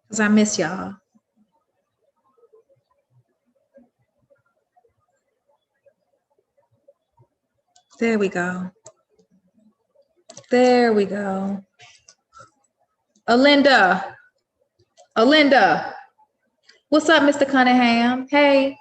because I miss y'all. There we go. There we go. Alinda. Alinda. What's up, Mr. Cunningham? Hey.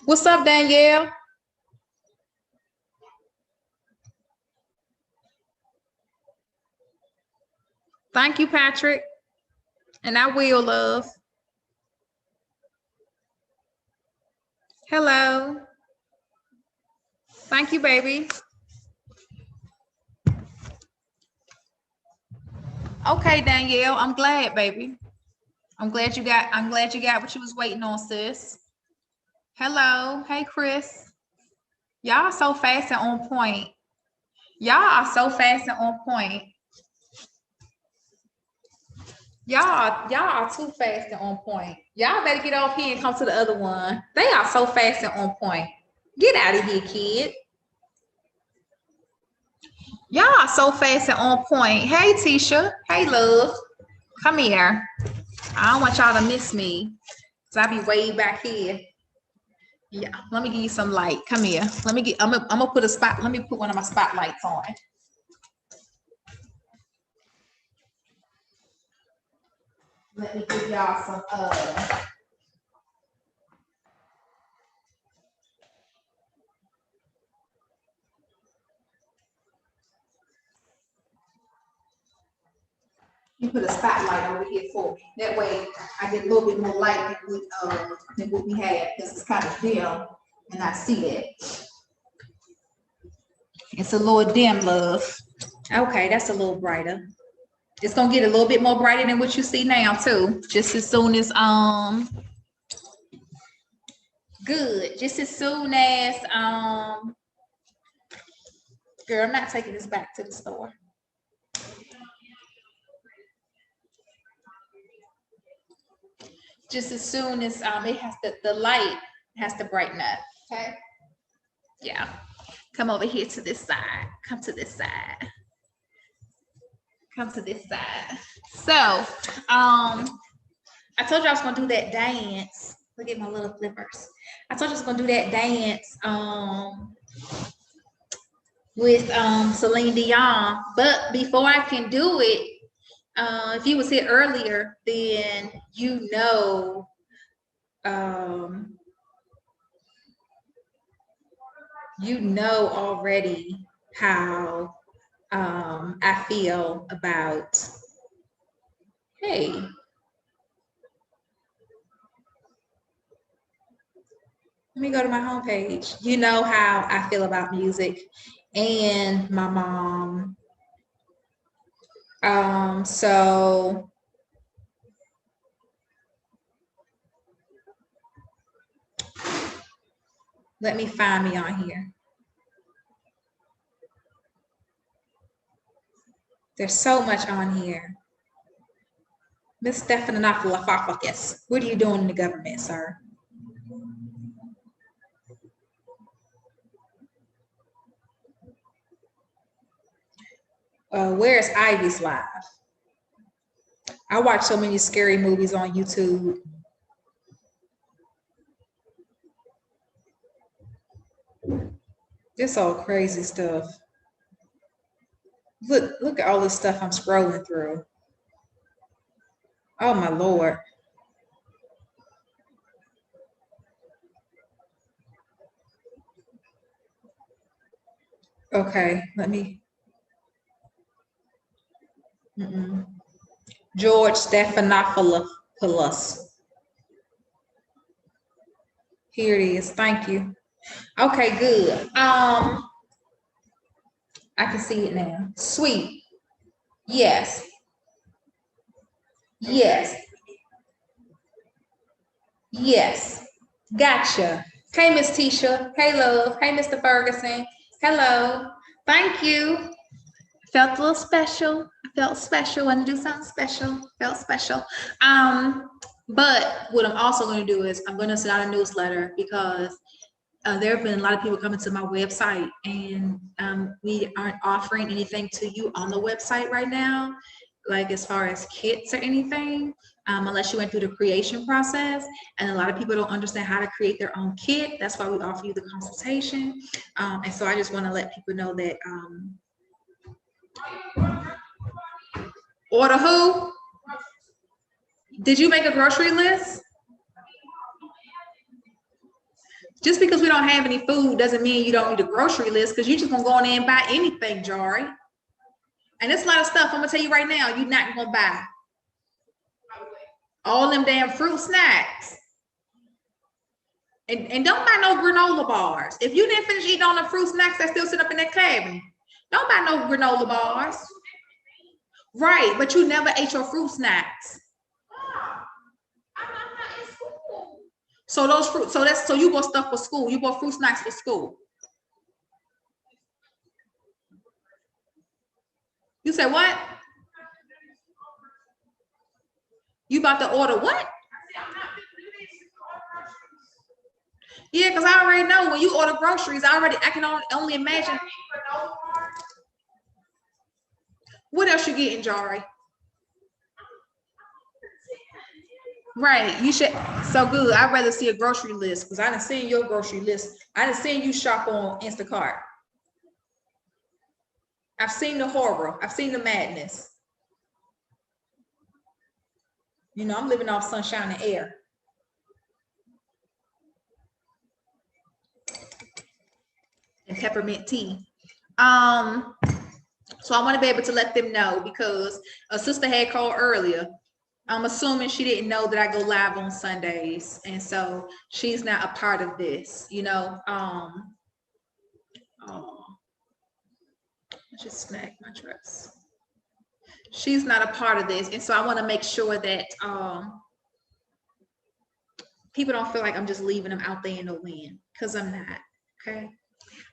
What's up, Danielle? Thank you, Patrick. And I will, love. Hello. Thank you, baby. Okay, Danielle, I'm glad, baby. I'm glad you got what you was waiting on, sis. Hello. Hey, Chris. Y'all so fast and on point. Y'all are so fast and on point. Y'all are too fast and on point. Y'all better get off here and come to the other one. They are so fast and on point. Get out of here, kid. Y'all are so fast and on point. Hey, Tisha. Hey, love. Come here. I don't want y'all to miss me. So I'll be way back here. Yeah, let me give you some light. Come here. I'm gonna put a spot. Let me put one of my spotlights on. Let me give y'all some you put a spotlight over here for me. That way I get a little bit more light than what we had. This is kind of dim and I see that. It's a little dim, love. Okay, that's a little brighter. It's gonna get a little bit more brighter than what you see now too. Just as soon as good. Just as soon as girl, I'm not taking this back to the store. Just as soon as it has to, the light has to brighten up. Okay. Yeah. Come over here to this side. Come to this side. Come to this side. So, I told you I was gonna do that dance. Look at my little flippers. I told you I was gonna do that dance with Celine Dion. But before I can do it, if you was here earlier, then you know already how I feel about, hey, let me go to my homepage. You know how I feel about music and my mom. So let me find me on here. There's so much on here. Miss Stephanopoulos, what are you doing in the government, sir? Where's Ivy's live? I watch so many scary movies on YouTube. It's all crazy stuff. Look at all this stuff I'm scrolling through. Oh my Lord. Okay, let me. George Stephanopoulos. Here it is. Thank you. Okay, good. I can see it now. Sweet. Yes. Yes. Yes. Gotcha. Hey, Miss Tisha. Hey, love. Hey, Mr. Ferguson. Hello. Thank you. Felt a little special. I felt special. Want to do something special. Felt special. But what I'm also going to do is I'm going to send out a newsletter because there have been a lot of people coming to my website, and we aren't offering anything to you on the website right now, like as far as kits or anything, unless you went through the creation process. And a lot of people don't understand how to create their own kit. That's why we offer you the consultation. And so I just want to let people know that order who? Did you make a grocery list? Just because we don't have any food doesn't mean you don't need a grocery list, because you just gonna go in there and buy anything, Jari. And there's a lot of stuff I'm gonna tell you right now you're not gonna buy. All them damn fruit snacks. And don't buy no granola bars. If you didn't finish eating all the fruit snacks that still sit up in that cabinet, don't buy no granola bars. Right, but you never ate your fruit snacks. So those fruit, so you bought stuff for school. You bought fruit snacks for school. You said what? You about to order what? Yeah, because I already know when you order groceries, I can only imagine. What else you getting, Jari? Right, you should. So good. I'd rather see a grocery list, because I done seen your grocery list. I done seen you shop on Instacart. I've seen the horror. I've seen the madness. You know, I'm living off sunshine and air. And peppermint tea. So I want to be able to let them know, because a sister had called earlier. I'm assuming she didn't know that I go live on Sundays, and so she's not a part of this, you know. Oh, I just smacked my dress. She's not a part of this, and so I want to make sure that people don't feel like I'm just leaving them out there in the wind, because I'm not. Okay,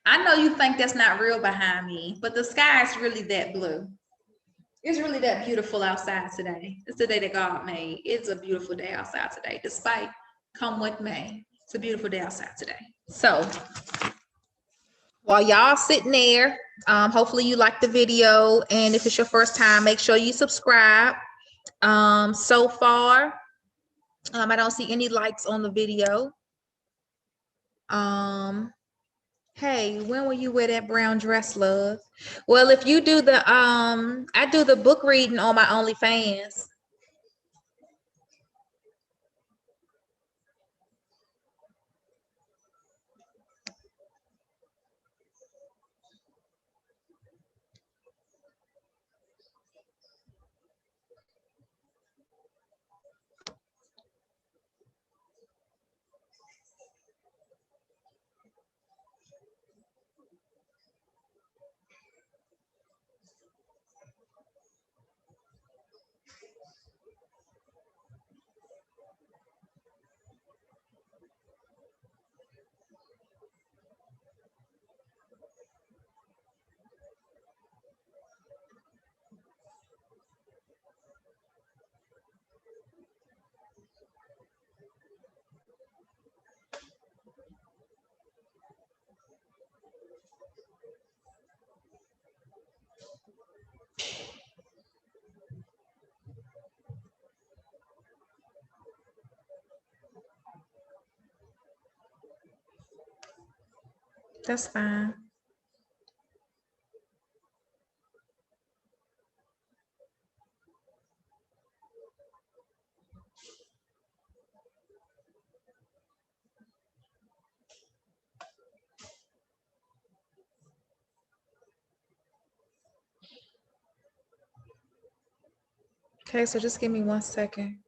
I know you think that's not real behind me, but the sky is really that blue. It's really that beautiful outside today. It's the day that God made. It's a beautiful day outside today, despite come what may. It's a beautiful day outside today. So while y'all sitting there, hopefully you like the video. And if it's your first time, make sure you subscribe. So far, I don't see any likes on the video. Hey, when will you wear that brown dress, love? Well, if you do the I do the book reading on my OnlyFans. That's fine. Okay, so just give me 1 second.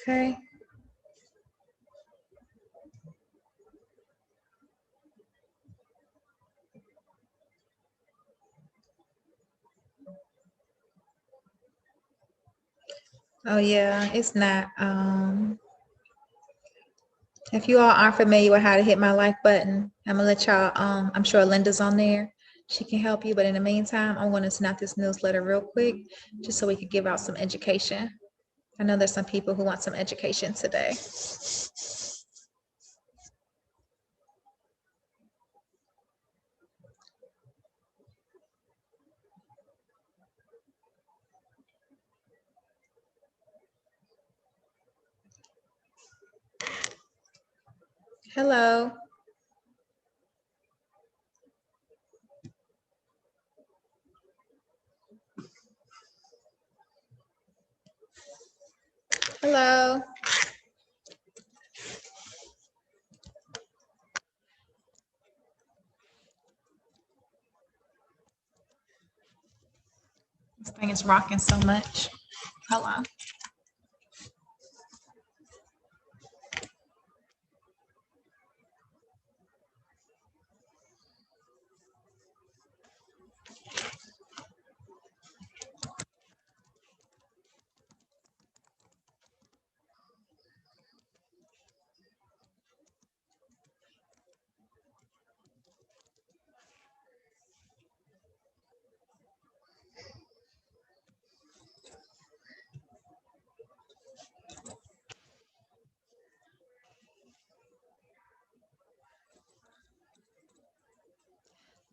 Okay. Oh yeah, it's not. If you all aren't familiar with how to hit my like button, I'm gonna let y'all. I'm sure Linda's on there. She can help you. But in the meantime, I'm gonna send out this newsletter real quick, just so we could give out some education. I know there's some people who want some education today. Hello. Hello. This thing is rocking so much. Hold on.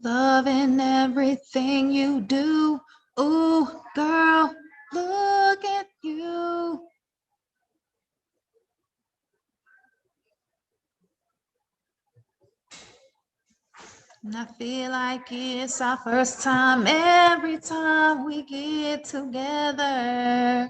Loving everything you do. Ooh, girl, look at you. And I feel like it's our first time every time we get together.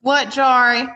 What, Jari?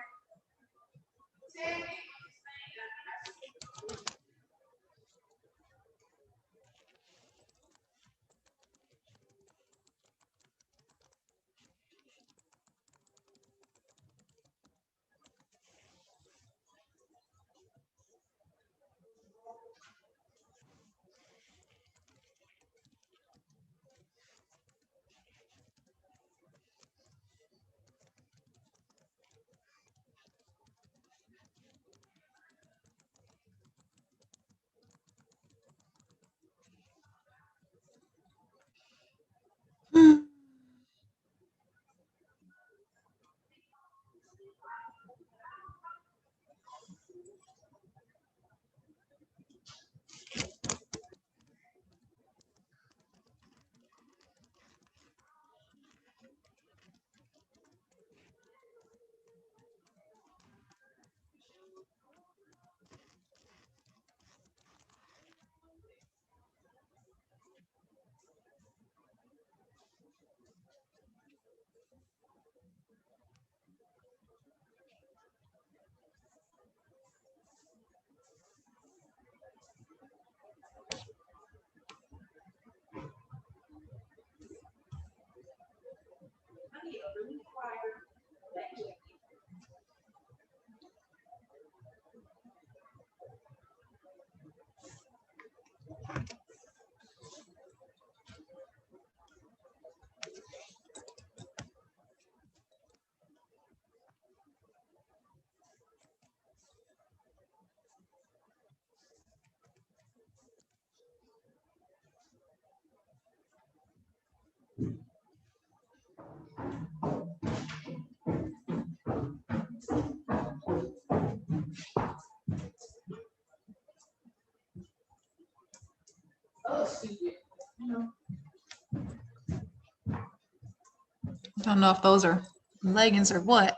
I don't know if those are leggings or what.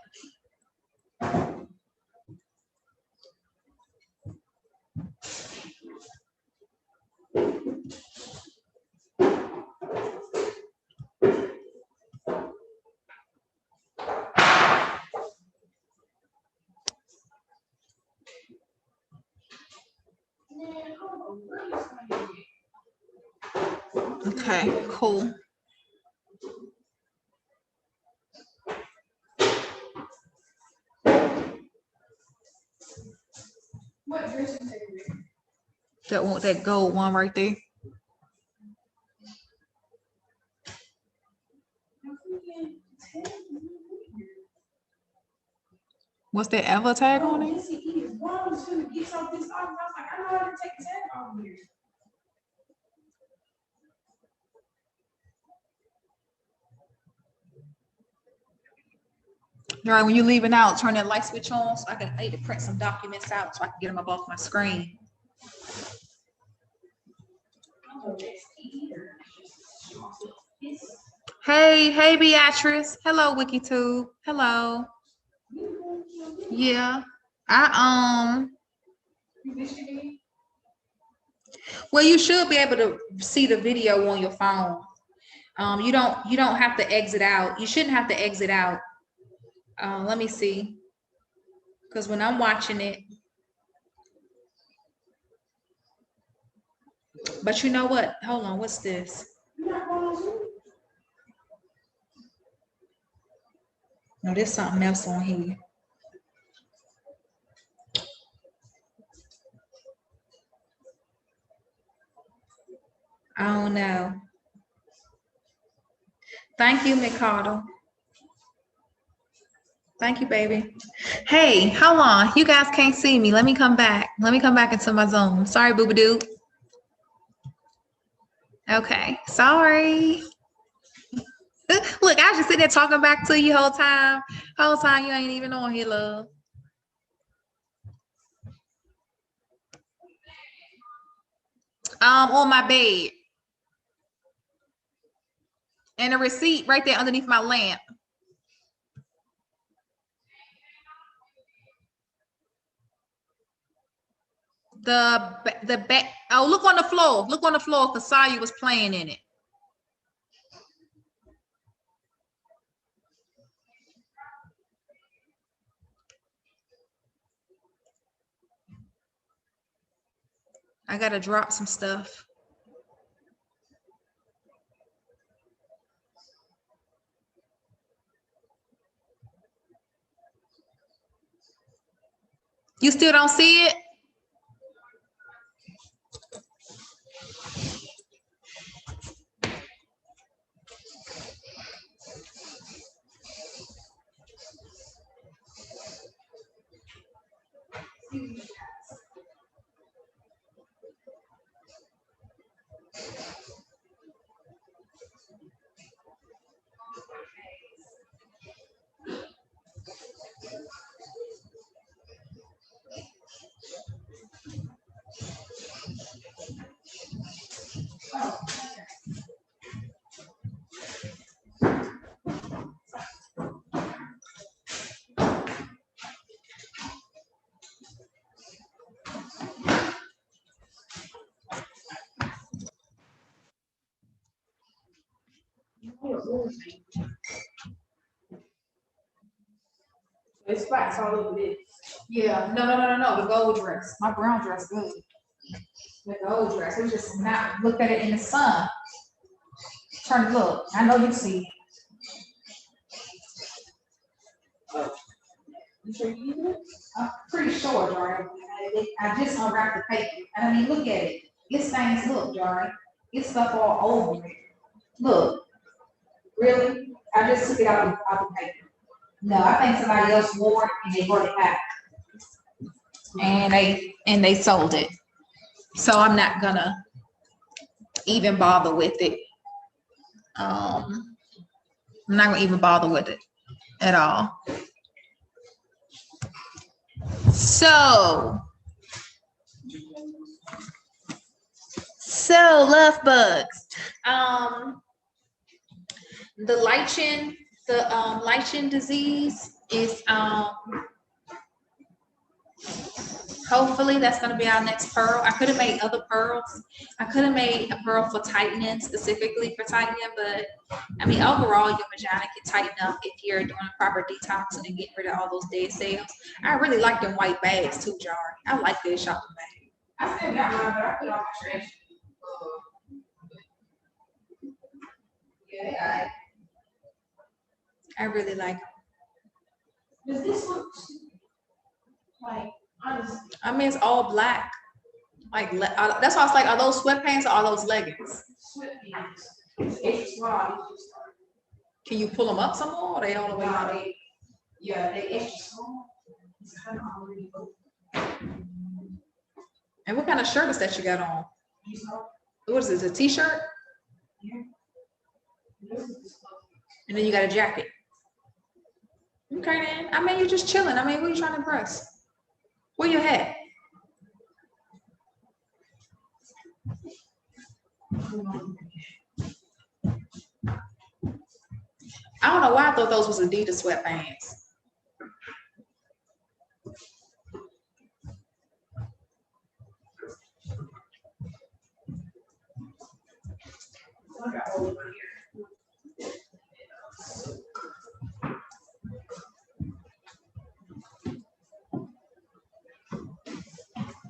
Okay, cool. What dressing table? That one, that gold one right there. What's that Eva tag on it? Yes, it is. Why I was gonna get some of this off. I was like, I know how to take the tag off here. All right, when you're leaving out, turn that light switch on so I need to print some documents out so I can get them up off my screen. Hey, Beatrice. Hello, WikiTube. Hello. Yeah. Well, you should be able to see the video on your phone. You don't have to exit out. You shouldn't have to exit out. Let me see. Because when I'm watching it, but you know what? Hold on, what's this? No, there's something else on here. I don't know. Thank you, Mikado. Thank you, baby. Hey, hold on. You guys can't see me. Let me come back. Let me come back into my zone. Sorry, boo-ba-doo. Okay, sorry. Look, I was just sitting there talking back to you whole time. Whole time you ain't even on here, love. On my bed. And a receipt right there underneath my lamp. The back. Oh, look on the floor. Look on the floor because Saya was playing in it. I gotta drop some stuff. You still don't see it? There's spots all over this. Yeah. No. The gold dress. My brown dress good. The gold dress. It was just not look at it in the sun. Turn look. I know you see it. You sure you need it? I'm pretty sure, Jari. I just unwrapped the paper. And I mean, look at it. It stains, look, Jari. It's stuff all over it. Look. Really? I just took it out of the paper. No, I think somebody else wore it and they brought it back. And they sold it. So I'm not gonna even bother with it. I'm not gonna even bother with it at all. So love bugs. The lichen disease is hopefully that's going to be our next pearl. I could have made other pearls. I could have made a pearl for tightening, specifically for tightening, but I mean, overall, your vagina can tighten up if you're doing a proper detoxing and getting rid of all those dead cells. I really like them white bags too, Jar. I like their shopping bag. I still got mine, but I put it on my trash. Yeah, I really like them. does this look like, honestly? I mean, it's all black. Like, that's why I was like, are those sweatpants or are those leggings? Sweatpants. It's extra small. Can you pull them up some more? Or they all the way out? Yeah, they extra small. It's kind of already open. And what kind of shirt is that you got on? What is it, a t-shirt? Yeah. And then you got a jacket. Okay then. I mean, you're just chilling. I mean, what are you trying to impress? Where your hat? I don't know why I thought those was Adidas sweatpants.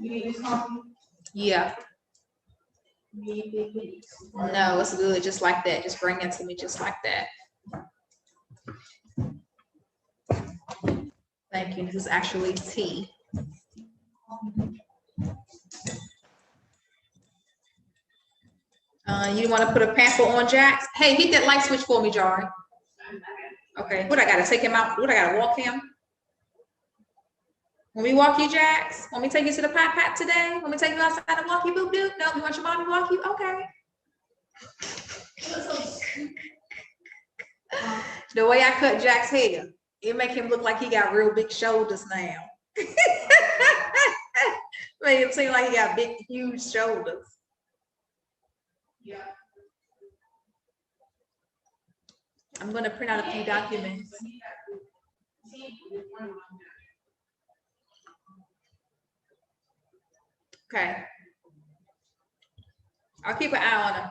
You need this coffee? Yeah. No, it's good just like that. Just bring it to me just like that. Thank you. This is actually tea. You want to put a pamper on Jax? Hey, hit that light switch for me, Jari. Okay. What I gotta take him out? What I gotta walk him? When we walk you, Jax? When we take you to the pat today? When we take you outside and walk you, boop doop? No, you want your mom to walk you? Okay. The way I cut Jack's hair, it make him look like he got real big shoulders now. Made him seem like he got big, huge shoulders. Yeah. I'm gonna print out a few documents. Okay. I'll keep an eye on him.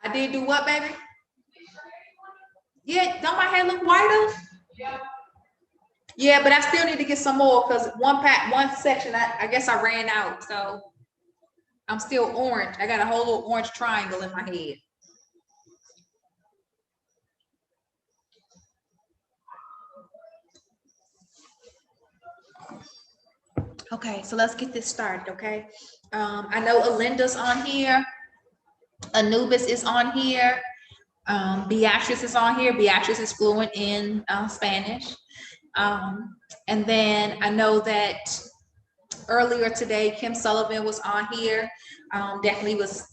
I did do what, baby? Yeah, don't my hair look whiter? Yeah. Yeah, but I still need to get some more because one section, I guess I ran out. So I'm still orange. I got a whole little orange triangle in my head. Okay, so let's get this started, okay? I know Alinda's on here. Anubis is on here. Beatrice is on here. Beatrice is fluent in Spanish. And then I know that earlier today, Kim Sullivan was on here. Definitely was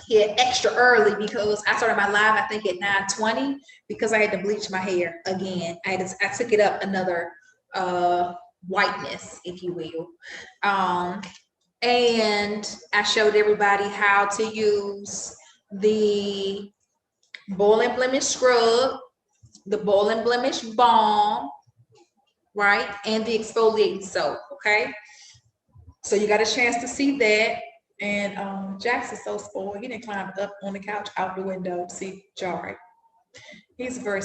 here extra early because I started my live, I think at 9:20 because I had to bleach my hair again. I took it up another whiteness, if you will. And I showed everybody how to use the Boil and Blemish scrub, the Boil and Blemish balm, right? And the exfoliating soap, okay? So you got a chance to see that. And Jax is so spoiled. He didn't climb up on the couch out the window to see Jari. He's very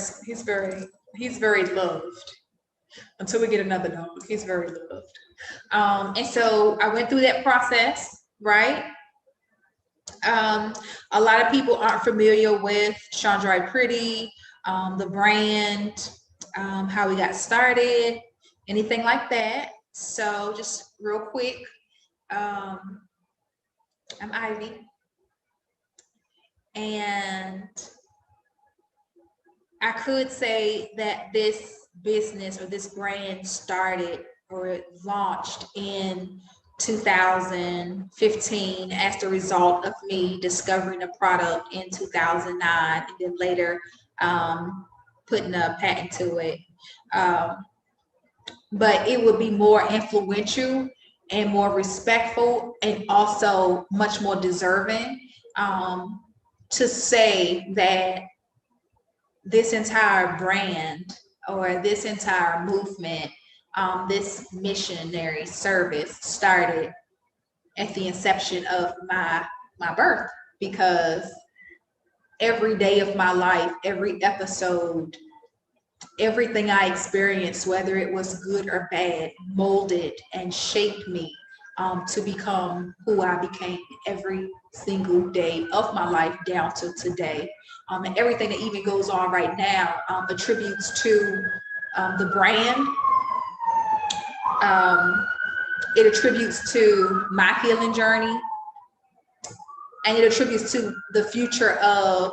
loved. Until we get another dog, he's very loved. And so I went through that process, right? A lot of people aren't familiar with Chandrai Pretty, the brand, how we got started, anything like that. So just real quick, I'm Ivy, and I could say that this business or this brand started or it launched in 2015 as the result of me discovering a product in 2009 and then later putting a patent to it. But it would be more influential and more respectful and also much more deserving to say that this entire brand or this entire movement, this missionary service started at the inception of my birth, because every day of my life, every episode, everything I experienced, whether it was good or bad, molded and shaped me to become who I became every single day of my life down to today. And everything that even goes on right now attributes to the brand. It attributes to my healing journey, and it attributes to the future of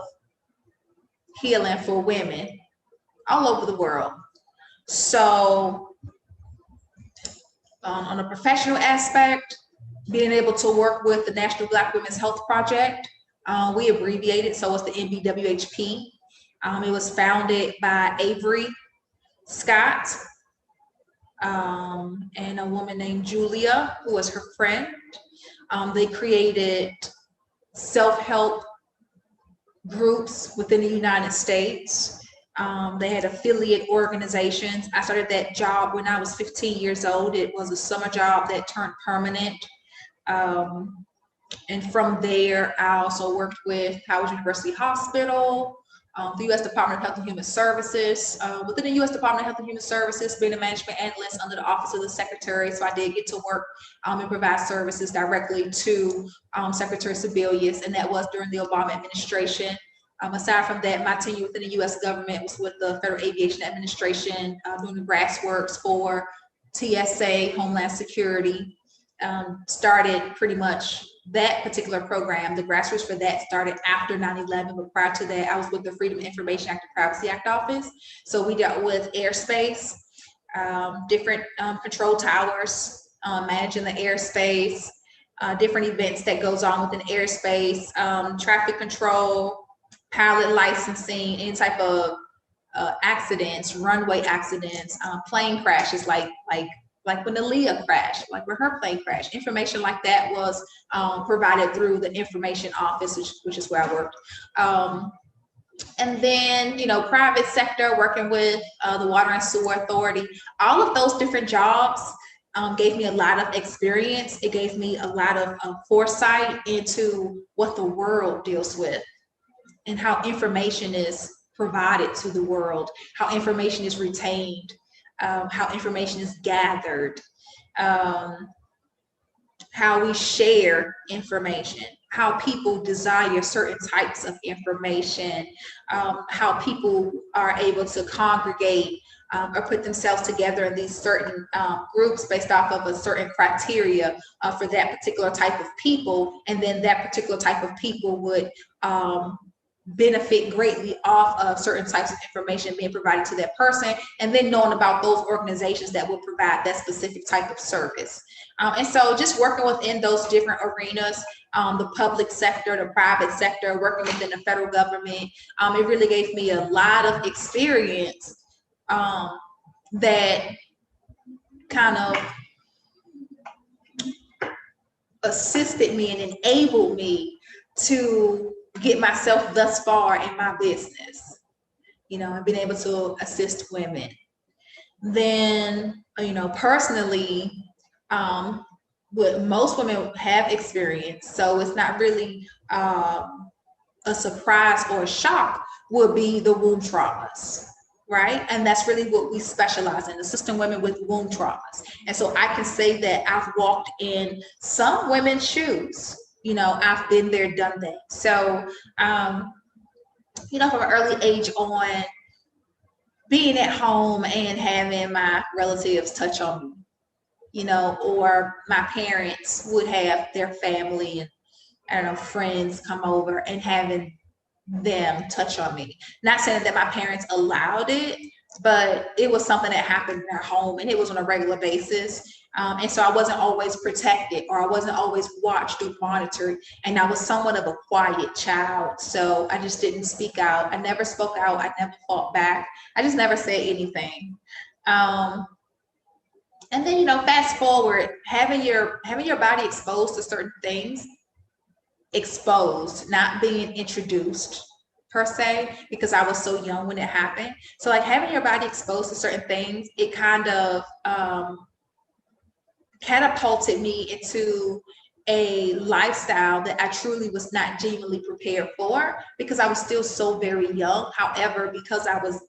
healing for women all over the world. So on a professional aspect, being able to work with the National Black Women's Health Project, we abbreviate it, so it's the NBWHP. It was founded by Avery Scott and a woman named Julia, who was her friend. They created self-help groups within the United States. They had affiliate organizations. I started that job when I was 15 years old. It was a summer job that turned permanent. And from there, I also worked with Howard University Hospital, the U.S. Department of Health and Human Services. Within the U.S. Department of Health and Human Services, being a management analyst under the Office of the Secretary. So I did get to work and provide services directly to Secretary Sebelius, and that was during the Obama administration. Aside from that, my tenure within the U.S. government was with the Federal Aviation Administration, doing the grass works for TSA, Homeland Security. Started pretty much that particular program. The grassroots for that started after 9/11, but prior to that, I was with the Freedom of Information Act and Privacy Act Office. So we dealt with airspace, different control towers, managing the airspace, different events that goes on within airspace, traffic control, pilot licensing, any type of accidents, runway accidents, plane crashes, like when the Leah crashed, like when her plane crashed. Information like that was provided through the information office, which is where I worked. And then, private sector, working with the Water and Sewer Authority. All of those different jobs gave me a lot of experience. It gave me a lot of foresight into what the world deals with and how information is provided to the world, how information is retained, how information is gathered, how we share information, how people desire certain types of information, how people are able to congregate or put themselves together in these certain groups based off of a certain criteria for that particular type of people, and then that particular type of people would benefit greatly off of certain types of information being provided to that person, and then knowing about those organizations that will provide that specific type of service. And so just working within those different arenas, the public sector, the private sector, working within the federal government, it really gave me a lot of experience that kind of assisted me and enabled me to get myself thus far in my business, and being able to assist women. Then, personally, what most women have experienced, so it's not really a surprise or a shock, would be the womb traumas, right? And that's really what we specialize in, assisting women with womb traumas. And so I can say that I've walked in some women's shoes. I've been there, done that. So, from an early age on, being at home and having my relatives touch on me, or my parents would have their family and, friends come over and having them touch on me. Not saying that my parents allowed it, but it was something that happened in our home, and it was on a regular basis. And so I wasn't always protected, or I wasn't always watched or monitored. And I was somewhat of a quiet child. So I just didn't speak out. I never spoke out. I never fought back. I just never said anything. And then, fast forward, having your body exposed to certain things, exposed, not being introduced per se, because I was so young when it happened. So like having your body exposed to certain things, it kind of catapulted me into a lifestyle that I truly was not genuinely prepared for, because I was still so very young. However, because I was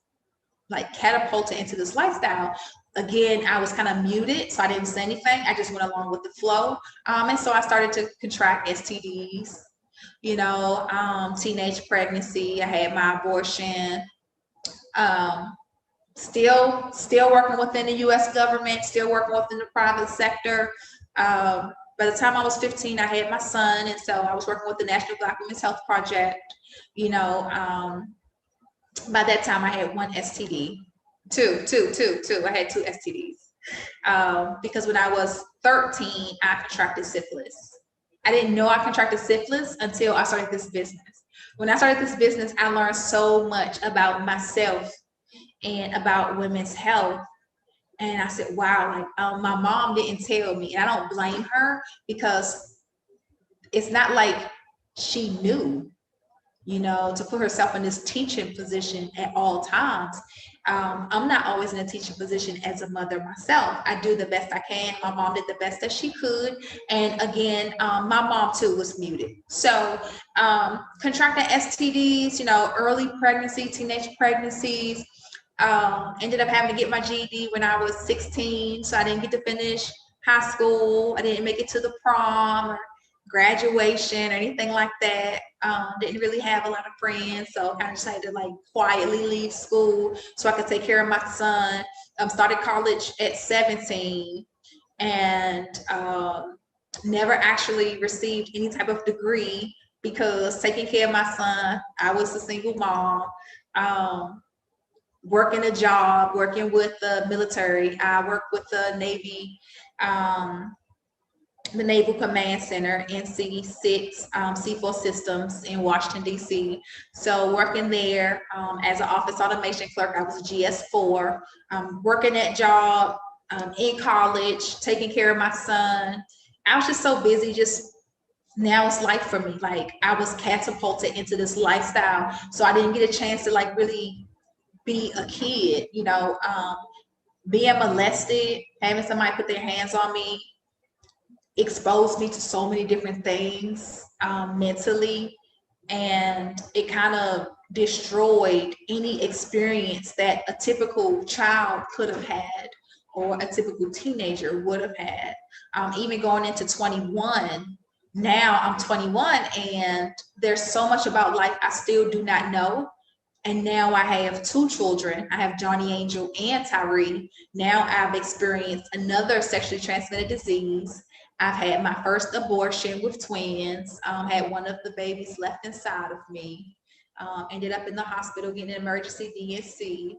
like catapulted into this lifestyle, again, I was kind of muted, so I didn't say anything. I just went along with the flow. And so I started to contract STDs, teenage pregnancy. I had my abortion. Still working within the U.S. government, still working within the private sector. By the time I was 15, I had my son, and so I was working with the National Black Women's Health Project. By that time, I had one STD, two. I had two STDs because when I was 13, I contracted syphilis. I didn't know I contracted syphilis until I started this business. When I started this business, I learned so much about myself and about women's health. And I said, wow, like my mom didn't tell me. And I don't blame her, because it's not like she knew, to put herself in this teaching position at all times. I'm not always in a teaching position as a mother myself. I do the best I can. My mom did the best that she could. And again, my mom too was muted. So contracting STDs, early pregnancy, teenage pregnancies, ended up having to get my GED when I was 16. So I didn't get to finish high school. I didn't make it to the prom or graduation or anything like that. Didn't really have a lot of friends, so I kind of decided to like quietly leave school so I could take care of my son. Started college at 17, and never actually received any type of degree, because taking care of my son, I was a single mom, working a job, working with the military. I worked with the Navy, the Naval Command Center, NC6, C4 Systems in Washington, D.C. So working there as an office automation clerk, I was a GS4, working that job in college, taking care of my son. I was just so busy, now it's life for me. Like I was catapulted into this lifestyle. So I didn't get a chance to like really be a kid, being molested, having somebody put their hands on me, exposed me to so many different things mentally, and it kind of destroyed any experience that a typical child could have had, or a typical teenager would have had. Even going into 21, now I'm 21, and there's so much about life I still do not know. And now I have two children. I have Johnny Angel and Tyree. Now I've experienced another sexually transmitted disease. I've had my first abortion with twins. Had one of the babies left inside of me. Ended up in the hospital getting an emergency DNC.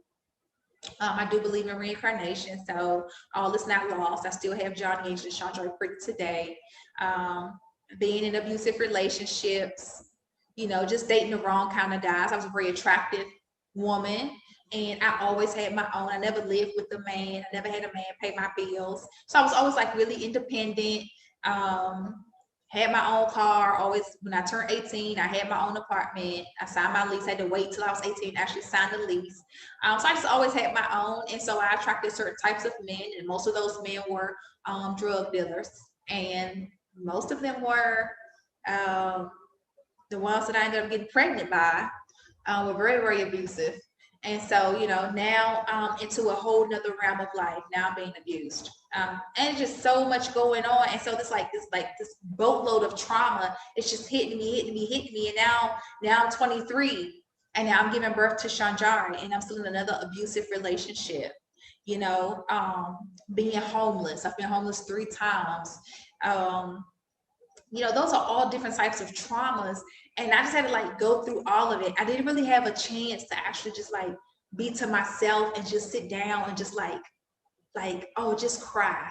I do believe in reincarnation, so all is not lost. I still have Johnny Angel and Chandra pretty today. Being in abusive relationships, just dating the wrong kind of guys. I was a very attractive woman, and I always had my own. I never lived with a man. I never had a man pay my bills. So I was always like really independent. Had my own car. Always, when I turned 18, I had my own apartment. I signed my lease. I had to wait till I was 18 to actually sign the lease. So I just always had my own. And so I attracted certain types of men, and most of those men were drug dealers. And most of them were the ones that I ended up getting pregnant by were very, very abusive. And so, now I'm into a whole nother realm of life. Now I'm being abused. And just so much going on. And so this boatload of trauma, it's just hitting me. And now I'm 23, and now I'm giving birth to Shanjari, and I'm still in another abusive relationship. Being homeless. I've been homeless 3 times. Those are all different types of traumas. And I just had to like go through all of it. I didn't really have a chance to actually just like be to myself and just sit down and just like, oh, just cry.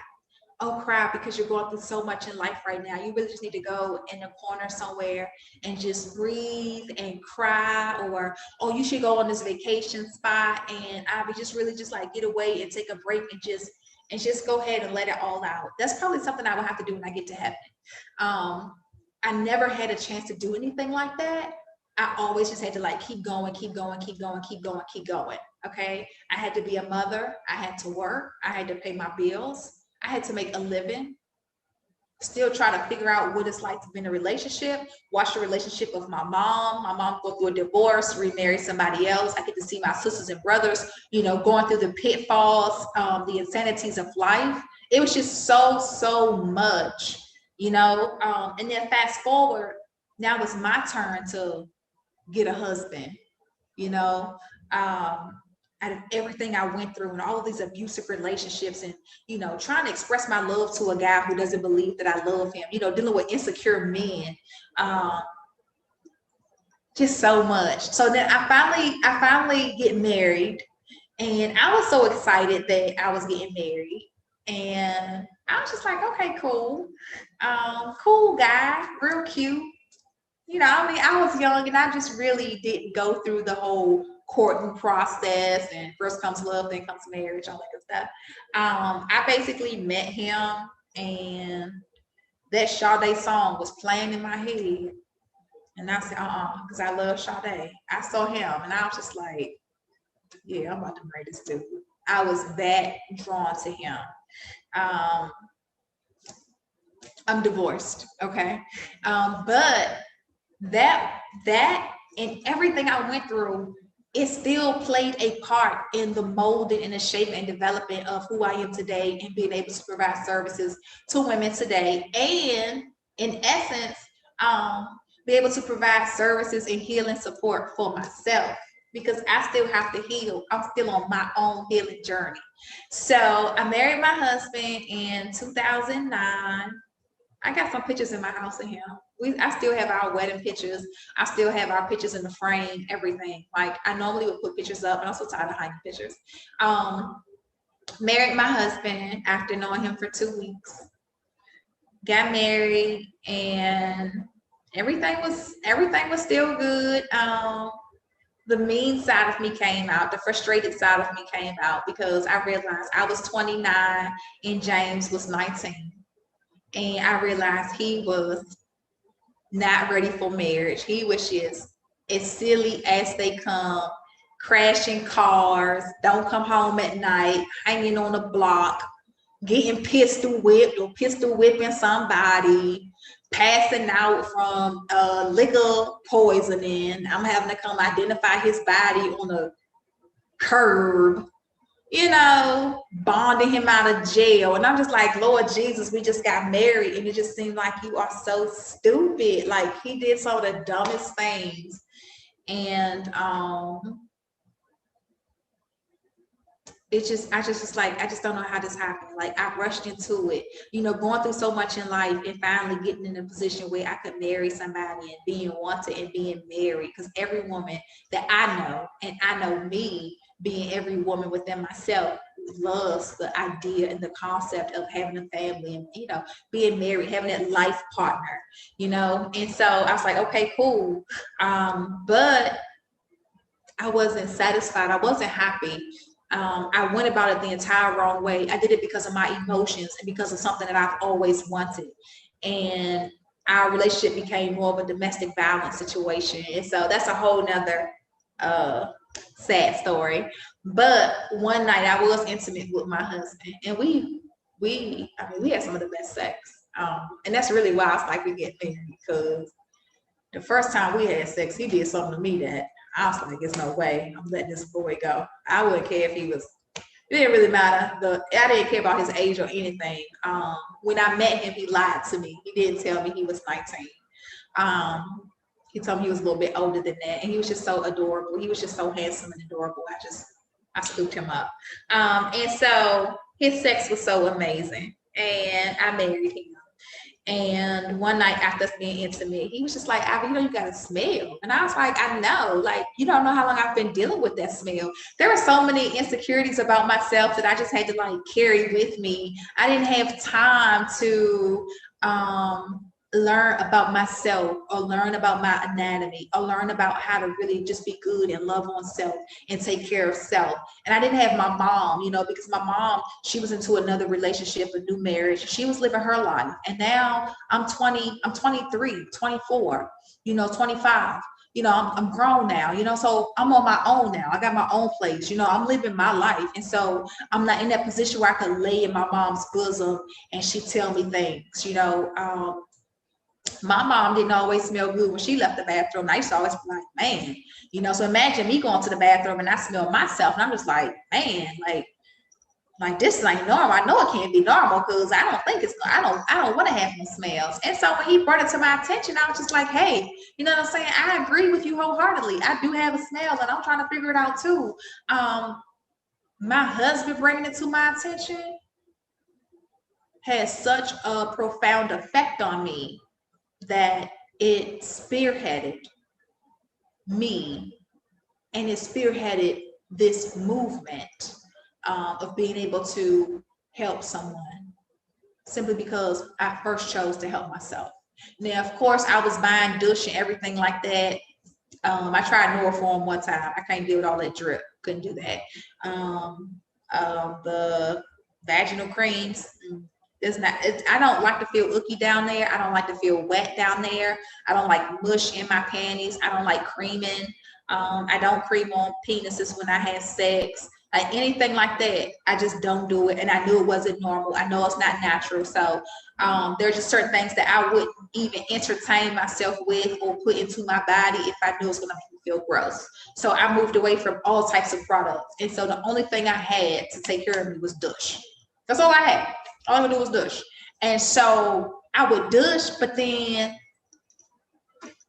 Oh, cry because you're going through so much in life right now. You really just need to go in a corner somewhere and just breathe and cry, or, oh, you should go on this vacation spot and I would just really just like get away and take a break and just go ahead and let it all out. That's probably something I will have to do when I get to heaven. I never had a chance to do anything like that. I always just had to like keep going, keep going, keep going, keep going, keep going. Okay. I had to be a mother. I had to work. I had to pay my bills. I had to make a living, still try to figure out what it's like to be in a relationship, watch the relationship of my mom. My mom go through a divorce, remarry somebody else. I get to see my sisters and brothers, you know, going through the pitfalls, the insanities of life. It was just so much, you know, and then fast forward, now it's my turn to get a husband, you know, out of everything I went through and all of these abusive relationships and, you know, trying to express my love to a guy who doesn't believe that I love him, you know, dealing with insecure men, just so much. So then I finally get married, and I was so excited that I was getting married, and I was just like, okay, cool. Cool guy, real cute. You know, I mean, I was young and I just really didn't go through the whole courting process and first comes love, then comes marriage, all that good stuff. I basically met him and that Sade song was playing in my head. And I said, because I love Sade. I saw him and I was just like, yeah, I'm about to marry this dude. I was that drawn to him. I'm divorced, okay? But that and everything I went through, it still played a part in the molding and the shape and development of who I am today and being able to provide services to women today. And in essence, be able to provide services and healing support for myself, because I still have to heal. I'm still on my own healing journey. So I married my husband in 2009. I got some pictures in my house of him. I still have our wedding pictures. I still have our pictures in the frame, everything. Like I normally would put pictures up, and I'm so tired of hiding pictures. Married my husband after knowing him for 2 weeks. Got married, and everything was still good. The mean side of me came out. The frustrated side of me came out because I realized I was 29 and James was 19. And I realized he was not ready for marriage. He was just as silly as they come, crashing cars, don't come home at night, hanging on the block, getting pistol whipped or pistol whipping somebody, passing out from liquor poisoning. I'm having to come identify his body on a curb, you know, bonding him out of jail. And I'm just like, Lord Jesus, we just got married and it just seemed like you are so stupid. Like he did some of the dumbest things. And I just don't know how this happened. Like I rushed into it, you know, going through so much in life and finally getting in a position where I could marry somebody and being wanted and being married. Because every woman that I know, and I know me, being every woman within myself, loves the idea and the concept of having a family and, you know, being married, having that life partner, you know. And so I was like, okay, cool. But I wasn't satisfied. I wasn't happy. I went about it the entire wrong way. I did it because of my emotions and because of something that I've always wanted. And our relationship became more of a domestic violence situation. And so that's a whole nother sad story. But one night I was intimate with my husband, and we had some of the best sex. And that's really why I was like, we get married, because the first time we had sex, he did something to me that I was like, there's no way I'm letting this boy go. I wouldn't care if it didn't really matter. I didn't care about his age or anything. When I met him, he lied to me. He didn't tell me he was 19. He told me he was a little bit older than that, and he was just so adorable. He was just so handsome and adorable. I scooped him up. And so his sex was so amazing, and I married him. And one night after us being intimate, he was just like, Ivy, you know, you got a smell. And I was like, I know, like, you don't know how long I've been dealing with that smell. There were so many insecurities about myself that I just had to like carry with me. I didn't have time to learn about myself or learn about my anatomy or learn about how to really just be good and love on self and take care of self. And I didn't have my mom, you know, because my mom, she was into another relationship, a new marriage. She was living her life. And now I'm 23, 24, you know, 25. You know, I'm grown now, you know, so I'm on my own now. I got my own place, you know, I'm living my life. And so I'm not in that position where I could lay in my mom's bosom and she tell me things, you know. My mom didn't always smell good when she left the bathroom. I used to always be like, man, you know, so imagine me going to the bathroom and I smell myself and I'm just like, man, like this ain't normal. I know it can't be normal because I don't think it's, I don't want to have no smells. And so when he brought it to my attention, I was just like, hey, you know what I'm saying? I agree with you wholeheartedly. I do have a smell and I'm trying to figure it out too. My husband bringing it to my attention has such a profound effect on me that it spearheaded me and it spearheaded this movement of being able to help someone simply because I first chose to help myself. Now, of course, I was buying douche and everything like that. I tried Norform one time. I can't deal with all that drip. Couldn't do that. The vaginal creams, it's not, I don't like to feel icky down there. I don't like to feel wet down there. I don't like mush in my panties. I don't like creaming. I don't cream on penises when I have sex. Like anything like that, I just don't do it. And I knew it wasn't normal. I know it's not natural. So there's just certain things that I wouldn't even entertain myself with or put into my body if I knew it was going to make me feel gross. So I moved away from all types of products. And so the only thing I had to take care of me was douche. That's all I had. All I would do was douche. And so I would douche, but then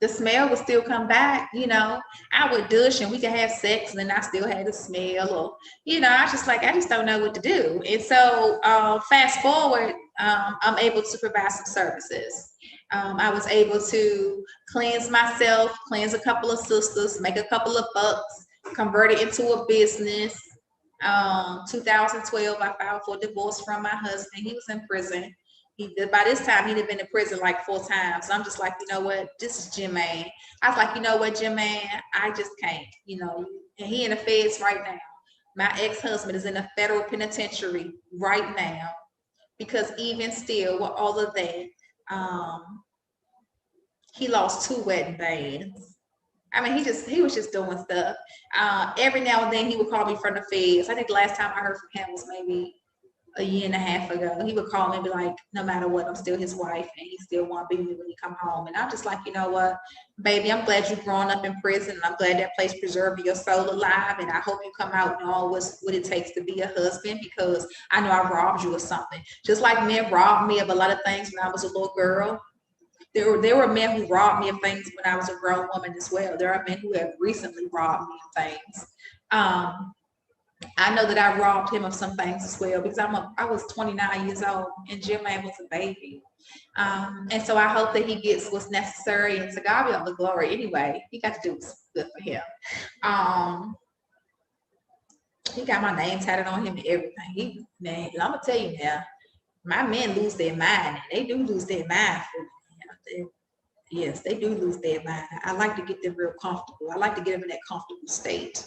the smell would still come back, you know. I would douche and we could have sex and then I still had the smell, or, you know, I was just like, I just don't know what to do. And so fast forward, I'm able to provide some services. I was able to cleanse myself, cleanse a couple of sisters, make a couple of bucks, convert it into a business. 2012, I filed for divorce from my husband. He was in prison. By this time, he'd have been in prison like 4 times. So I'm just like, you know what? This is Jim Man. I was like, you know what, Jim Man? I just can't, you know. And he in the feds right now. My ex-husband is in a federal penitentiary right now because even still, with all of that, he lost 2 wedding bands. I mean, he was just doing stuff. Every now and then he would call me from the feds. I think the last time I heard from him was maybe a year and a half ago. He would call me and be like, no matter what, I'm still his wife and he still want to be with me when he come home. And I'm just like, you know what, baby, I'm glad you've grown up in prison and I'm glad that place preserved your soul alive. And I hope you come out knowing what it takes to be a husband, because I know I robbed you of something. Just like men robbed me of a lot of things when I was a little girl. There were men who robbed me of things when I was a grown woman as well. There are men who have recently robbed me of things. I know that I robbed him of some things as well because I was 29 years old and Jim Man was a baby. And so I hope that he gets what's necessary, and to God be all the glory anyway. He got to do what's good for him. He got my name tatted on him and everything. Man, I'm gonna tell you now, my men lose their mind, and they do lose their mind for me. Yes, they do lose their mind. I like to get them real comfortable. I like to get them in that comfortable state.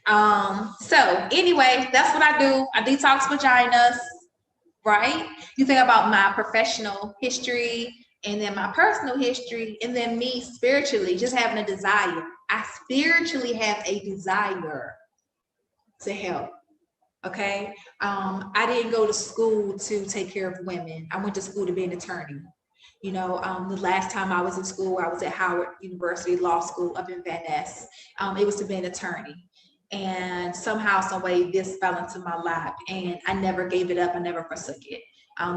So anyway, that's what I do. I detox vaginas, right? You think about my professional history and then my personal history and then me spiritually, just having a desire. I spiritually have a desire to help. Okay. I didn't go to school to take care of women. I went to school to be an attorney. You know, the last time I was in school, I was at Howard University Law School up in Van Ness. It was to be an attorney. And somehow, some way, this fell into my lap. And I never gave it up. I never forsook it.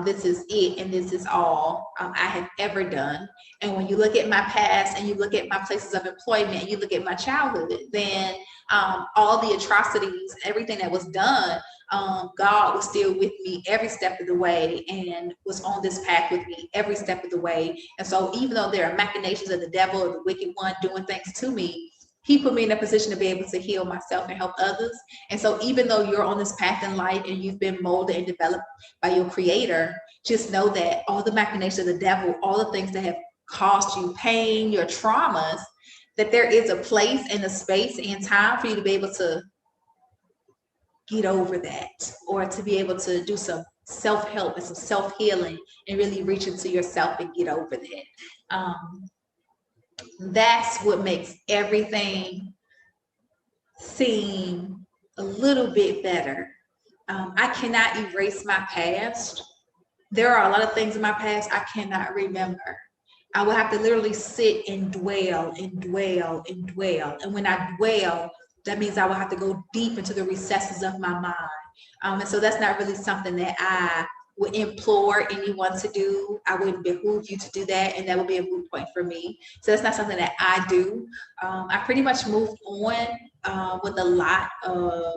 This is it, and this is all I have ever done. And when you look at my past and you look at my places of employment and you look at my childhood, then all the atrocities, everything that was done God was still with me every step of the way and was on this path with me every step of the way. And so even though there are machinations of the devil or the wicked one doing things to me, he put me in a position to be able to heal myself and help others. And so even though you're on this path in life and you've been molded and developed by your creator, just know that all the machinations of the devil, all the things that have caused you pain, your traumas, that there is a place and a space and time for you to be able to get over that, or to be able to do some self-help and some self-healing and really reach into yourself and get over that. That's what makes everything seem a little bit better. I cannot erase my past. There are a lot of things in my past I cannot remember. I will have to literally sit and dwell and dwell and dwell. And when I dwell, that means I will have to go deep into the recesses of my mind. And so that's not really something that I would implore anyone to do. I wouldn't behoove you to do that, and that would be a moot point for me. So that's not something that I do. I pretty much moved on with a lot of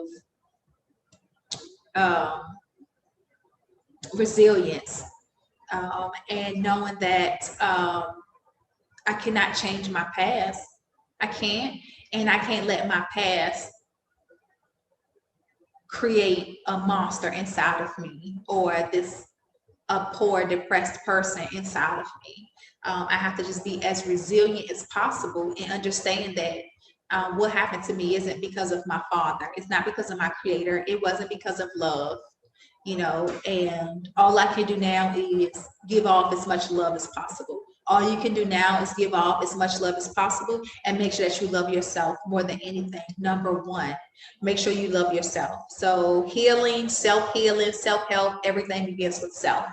resilience, and knowing that I cannot change my past. I can't, and I can't let my past create a monster inside of me, or a poor, depressed person inside of me. I have to just be as resilient as possible and understand that what happened to me isn't because of my father. It's not because of my creator. It wasn't because of love, and all I can do now is give off as much love as possible. All you can do now is give off as much love as possible and make sure that you love yourself more than anything. Number one, make sure you love yourself. So healing, self-help, everything begins with self.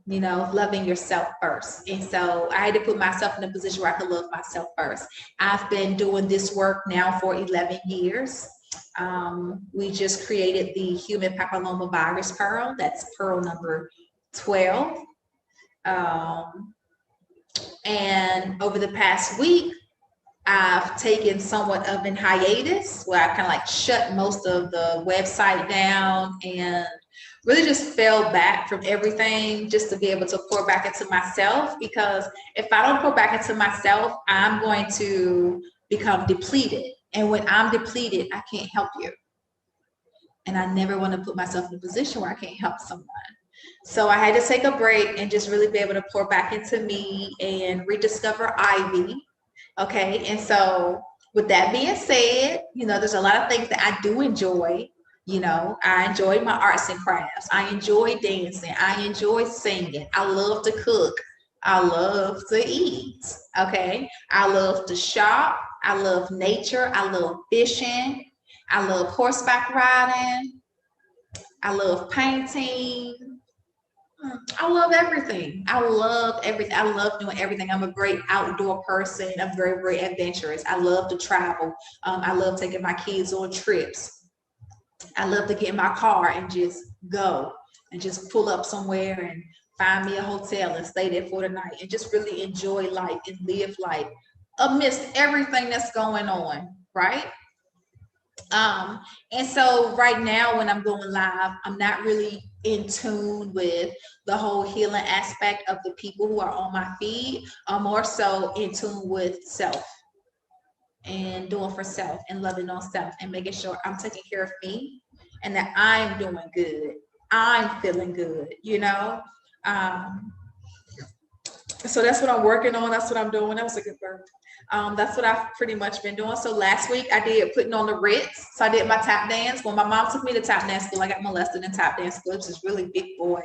Loving yourself first. And so I had to put myself in a position where I could love myself first. I've been doing this work now for 11 years. We just created the human papillomavirus pearl. That's pearl number 12. And over the past week, I've taken somewhat of an hiatus where I kind of like shut most of the website down and really just fell back from everything just to be able to pour back into myself. Because if I don't pour back into myself, I'm going to become depleted. And when I'm depleted, I can't help you. And I never want to put myself in a position where I can't help someone. So I had to take a break and just really be able to pour back into me and rediscover Ivy. Okay. And so with that being said, there's a lot of things that I do enjoy. I enjoy my arts and crafts. I enjoy dancing. I enjoy singing. I love to cook. I love to eat. Okay. I love to shop. I love nature. I love fishing. I love horseback riding. I love painting. I love everything. I love everything. I love doing everything. I'm a great outdoor person. I'm very, very adventurous. I love to travel. I love taking my kids on trips. I love to get in my car and just go and just pull up somewhere and find me a hotel and stay there for the night and just really enjoy life and live life amidst everything that's going on, right? And so right now when I'm going live, I'm not really in tune with the whole healing aspect of the people who are on my feed. I'm more so in tune with self and doing for self and loving on self and making sure I'm taking care of me and that I'm doing good. I'm feeling good, So that's what I'm working on. That's what I'm doing. That was a good burp. That's what I've pretty much been doing. So last week I did putting on the Ritz. So I did my tap dance. When my mom took me to tap dance school, I got molested in tap dance school. It was this really big boy.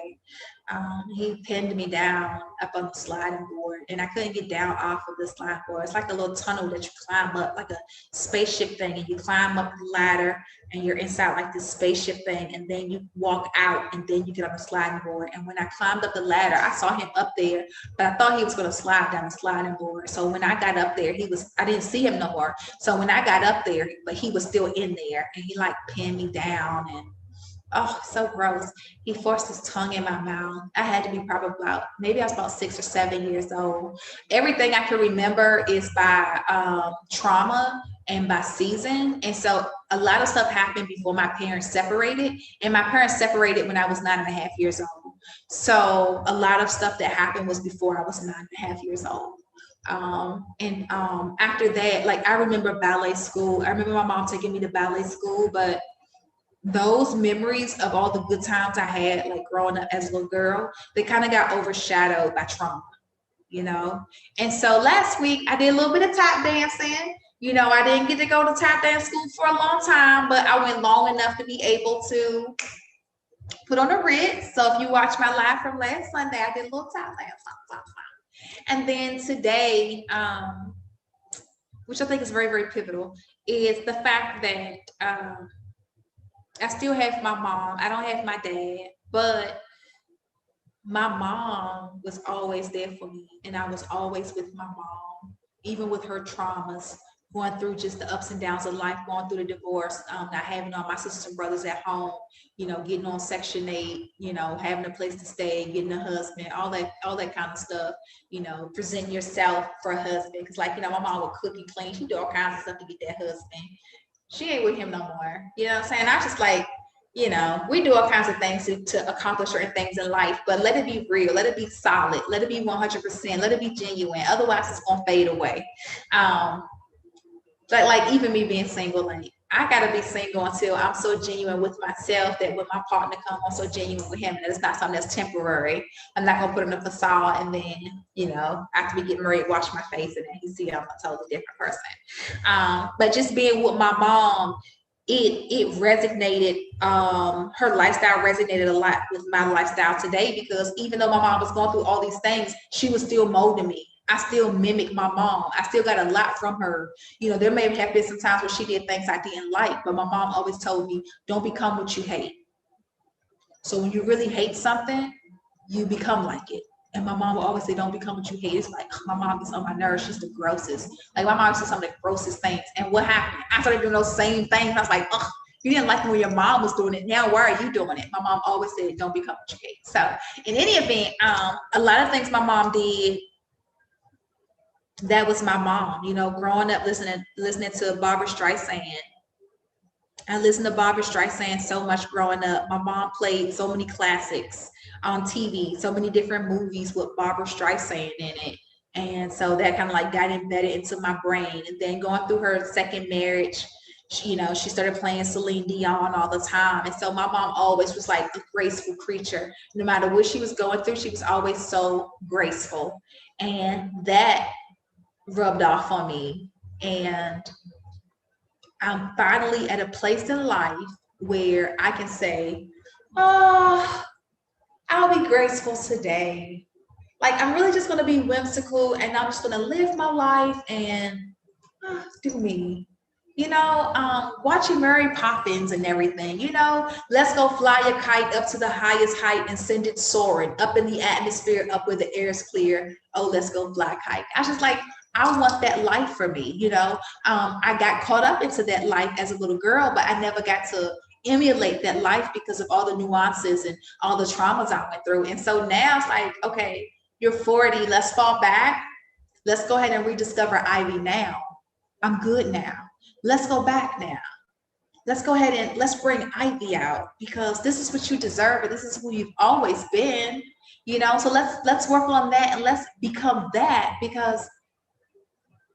He pinned me down up on the sliding board and I couldn't get down off of the sliding board. It's like a little tunnel that you climb up, like a spaceship thing, and you climb up the ladder and you're inside like this spaceship thing, and then you walk out and then you get on the sliding board. And when I climbed up the ladder, I saw him up there, but I thought he was going to slide down the sliding board. So when I got up there, I didn't see him no more. So when I got up there, but he was still in there and he like pinned me down and Oh, so gross. He forced his tongue in my mouth. I had to be probably maybe I was about 6 or 7 years old. Everything I can remember is by trauma and by season. And so a lot of stuff happened before my parents separated. And my parents separated when I was 9.5 years old. So a lot of stuff that happened was before I was 9.5 years old. After that, like I remember ballet school. I remember my mom taking me to ballet school, but those memories of all the good times I had, like growing up as a little girl, they kind of got overshadowed by trauma, you know? And so last week I did a little bit of tap dancing. You know, I didn't get to go to tap dance school for a long time, but I went long enough to be able to put on a Ritz. So if you watch my live from last Sunday, I did a little tap dance. And then today, which I think is very, very pivotal, is the fact that I still have my mom. I don't have my dad, but my mom was always there for me. And I was always with my mom, even with her traumas, going through just the ups and downs of life, going through the divorce, not having all my sisters and brothers at home, you know, getting on Section 8, you know, having a place to stay, getting a husband, all that kind of stuff, you know, presenting yourself for a husband. Cause like, you know, my mom would cook and clean. She'd do all kinds of stuff to get that husband. She ain't with him no more. You know what I'm saying? I just like, you know, we do all kinds of things to accomplish certain things in life, but let it be real, let it be solid, let it be 100%, let it be genuine. Otherwise, it's gonna fade away. But like even me being single, like I gotta be single until I'm so genuine with myself that when my partner comes, I'm so genuine with him that it's not something that's temporary. I'm not gonna put in a facade and then, you know, after we get married, wash my face and then you see I'm a totally different person. But just being with my mom, it resonated, her lifestyle resonated a lot with my lifestyle today, because even though my mom was going through all these things, she was still molding me. I still mimic my mom. I still got a lot from her. You know, there may have been some times where she did things I didn't like, but my mom always told me, don't become what you hate. So when you really hate something, you become like it. And my mom will always say, don't become what you hate. It's like, my mom gets on my nerves. She's the grossest. Like my mom said some of the grossest things. And what happened? I started doing those same things. I was like, ugh, you didn't like it when your mom was doing it. Now, why are you doing it? My mom always said, don't become what you hate. So in any event, a lot of things my mom did, that was my mom, you know, growing up listening to Barbra Streisand. I listened to Barbra Streisand so much growing up. My mom played so many classics on TV, so many different movies with Barbra Streisand in it. And so that kind of like got embedded into my brain. And then going through her second marriage, she, you know, she started playing Celine Dion all the time. And so my mom always was like a graceful creature. No matter what she was going through, she was always so graceful. And that rubbed off on me. And I'm finally at a place in life where I can say, oh, I'll be graceful today. Like I'm really just going to be whimsical and I'm just going to live my life and do me. You know, watching Mary Poppins and everything, you know, let's go fly a kite up to the highest height and send it soaring up in the atmosphere, up where the air is clear. Oh, let's go fly a kite. I was just like, I want that life for me, you know. I got caught up into that life as a little girl, but I never got to emulate that life because of all the nuances and all the traumas I went through. And so now it's like, okay, you're 40, let's fall back. Let's go ahead and rediscover Ivy now. I'm good now. Let's go back now. Let's go ahead and let's bring Ivy out because this is what you deserve and this is who you've always been, you know. So let's work on that and let's become that, because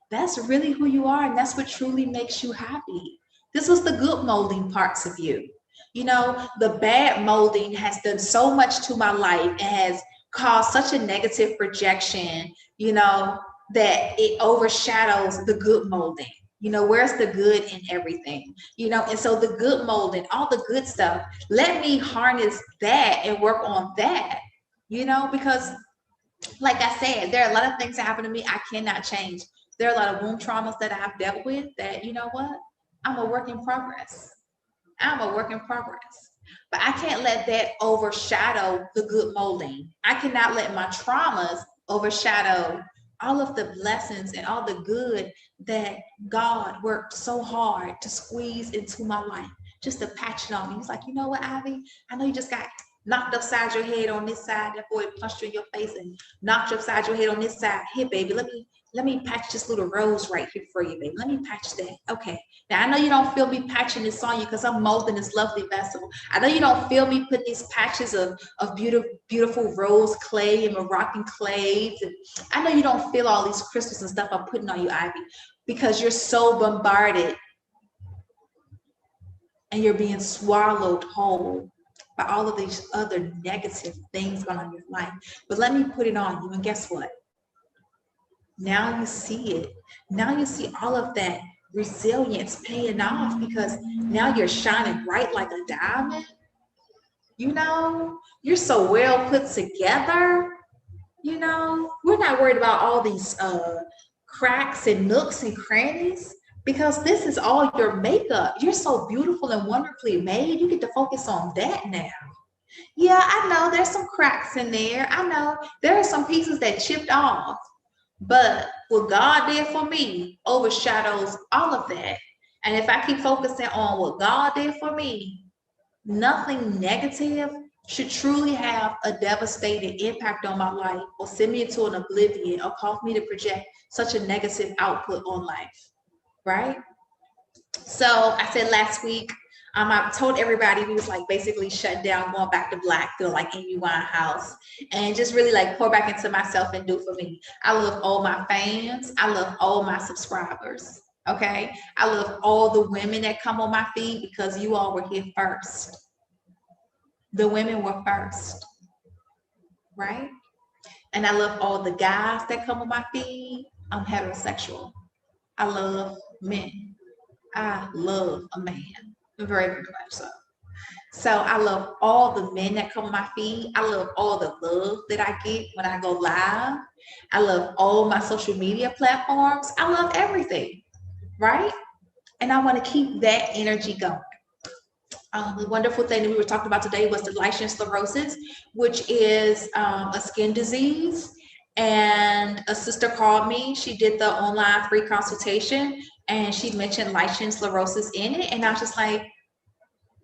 that's really who you are and that's what truly makes you happy. This was the good molding parts of you. You know, the bad molding has done so much to my life and has caused such a negative projection, you know, that it overshadows the good molding. You know, where's the good in everything, you know? And so the good molding, all the good stuff, let me harness that and work on that, you know, because like I said, there are a lot of things that happen to me I cannot change. There are a lot of wound traumas that I've dealt with that, you know what? I'm a work in progress. I'm a work in progress. But I can't let that overshadow the good molding. I cannot let my traumas overshadow all of the blessings and all the good that God worked so hard to squeeze into my life, just to patch it on me. He's like, you know what, Ivy? I know you just got knocked upside your head on this side. That boy punched you in your face and knocked you upside your head on this side. Here, baby, let me patch this little rose right here for you, baby. Let me patch that. Okay. Now, I know you don't feel me patching this on you because I'm molding this lovely vessel. I know you don't feel me putting these patches of beautiful rose clay and Moroccan clays. And I know you don't feel all these crystals and stuff I'm putting on you, Ivy, because you're so bombarded and you're being swallowed whole by all of these other negative things going on in your life. But let me put it on you, and guess what? Now you see it. Now you see all of that resilience paying off because now you're shining bright like a diamond. You know, you're so well put together. You know, we're not worried about all these cracks and nooks and crannies because this is all your makeup. You're so beautiful and wonderfully made. You get to focus on that now. Yeah, I know there's some cracks in there. I know there are some pieces that chipped off, but what God did for me overshadows all of that. And if I keep focusing on what God did for me, nothing negative should truly have a devastating impact on my life or send me into an oblivion or cause me to project such a negative output on life, right? So I said last week, I told everybody we was like basically shut down, going back to black, feel like Amy Winehouse, and just really like pour back into myself and do for me. I love all my fans. I love all my subscribers. Okay. I love all the women that come on my feed because you all were here first. The women were first, right? And I love all the guys that come on my feed. I'm heterosexual. I love men. I love a man. Very, very much so. So I love all the men that come on my feed. I love all the love that I get when I go live. I love all my social media platforms. I love everything, right? And I want to keep that energy going. The wonderful thing that we were talking about today was the lichen sclerosus, which is a skin disease. And a sister called me. She did the online free consultation and she mentioned lichen sclerosus in it. And I was just like,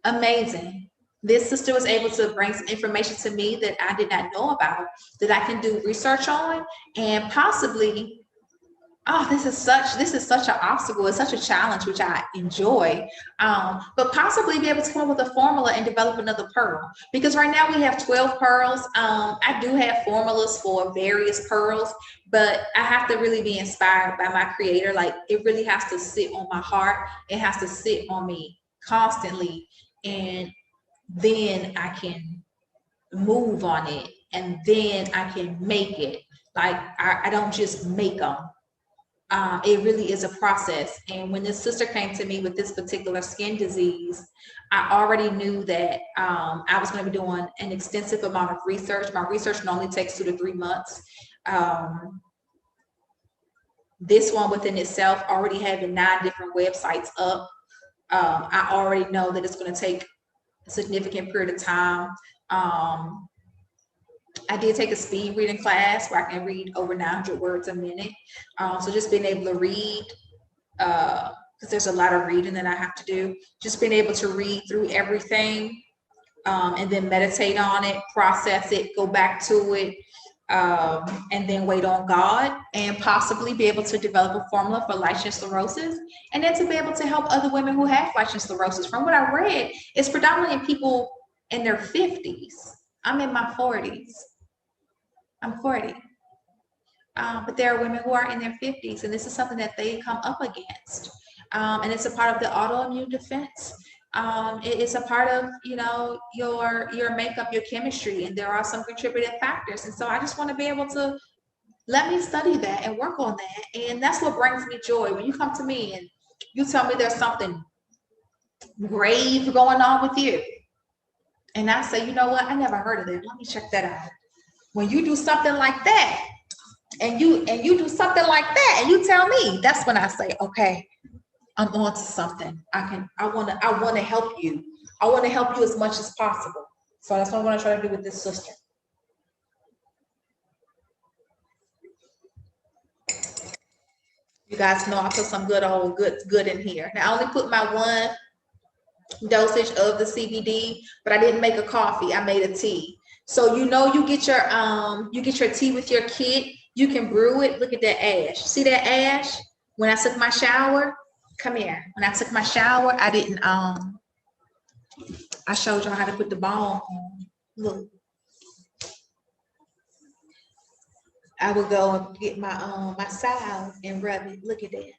amazing. This sister was able to bring some information to me that I did not know about, that I can do research on, and possibly, oh, this is such an obstacle, it's such a challenge, which I enjoy, but possibly be able to come up with a formula and develop another pearl. Because right now we have 12 pearls. I do have formulas for various pearls, but I have to really be inspired by my creator. Like, it really has to sit on my heart. It has to sit on me constantly. And then I can move on it, and then I can make it. Like, I don't just make them. It really is a process. And when this sister came to me with this particular skin disease, I already knew that I was going to be doing an extensive amount of research. My research normally takes 2 to 3 months. This one within itself, already having 9 different websites up, I already know that it's going to take a significant period of time. I did take a speed reading class where I can read over 900 words a minute. So just being able to read, because there's a lot of reading that I have to do, just being able to read through everything, and then meditate on it, process it, go back to it, and then wait on God, and possibly be able to develop a formula for lichen sclerosus, and then to be able to help other women who have lichen sclerosus. From what I read, it's predominantly people in their 50s. I'm in my 40s. I'm 40. But there are women who are in their 50s, and this is something that they come up against. And it's a part of the autoimmune defense. It's a part of, you know, your makeup, your chemistry, and there are some contributing factors. And so I just want to be able to let me study that and work on that. And that's what brings me joy. When you come to me and you tell me there's something grave going on with you, and I say, you know what, I never heard of that. Let me check that out. When you do something like that, and you do something like that, and you tell me, that's when I say, okay, I'm on to something. I want to help you. I want to help you as much as possible. So that's what I'm going to try to do with this sister. You guys know I put some good in here. Now I only put my dosage of the CBD, but I didn't make a coffee. I made a tea. So you know, you get your tea with your kit. You can brew it. Look at that ash. See that ash? When I took my shower, come here. When I took my shower, I didn't I showed y'all how to put the balm on. Look. I would go and get my salve and rub it. Look at that.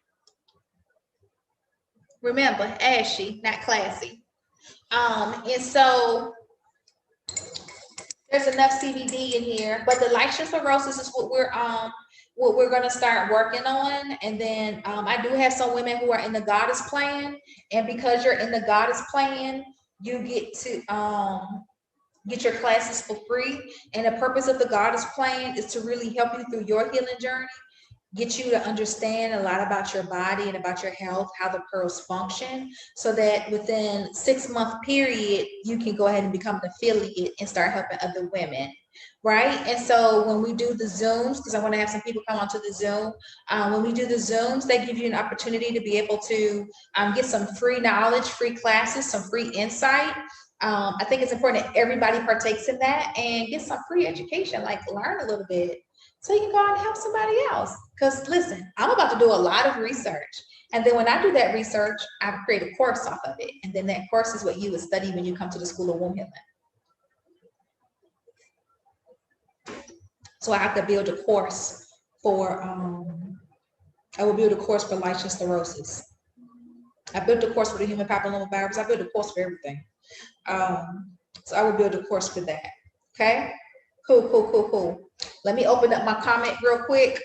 Remember, ashy, not classy. And so there's enough CBD in here, but the lichen sclerosus is what we're going to start working on. And then I do have some women who are in the goddess plan, and because you're in the goddess plan, you get to get your classes for free. And the purpose of the goddess plan is to really help you through your healing journey, get you to understand a lot about your body and about your health, how the pearls function, so that within 6 month period, you can go ahead and become an affiliate and start helping other women, right? And so when we do the Zooms, because I want to have some people come onto the Zoom, when we do the Zooms, they give you an opportunity to be able to get some free knowledge, free classes, some free insight. I think it's important that everybody partakes in that and get some free education, like learn a little bit, so you can go out and help somebody else. Because listen, I'm about to do a lot of research. And then when I do that research, I create a course off of it. And then that course is what you would study when you come to the School of Womb Healing. So I have to build a course for, I will build a course for lichen sclerosus. I built a course for the human papillomavirus. I built a course for everything. So I will build a course for that. Okay. Cool. Let me open up my comment real quick.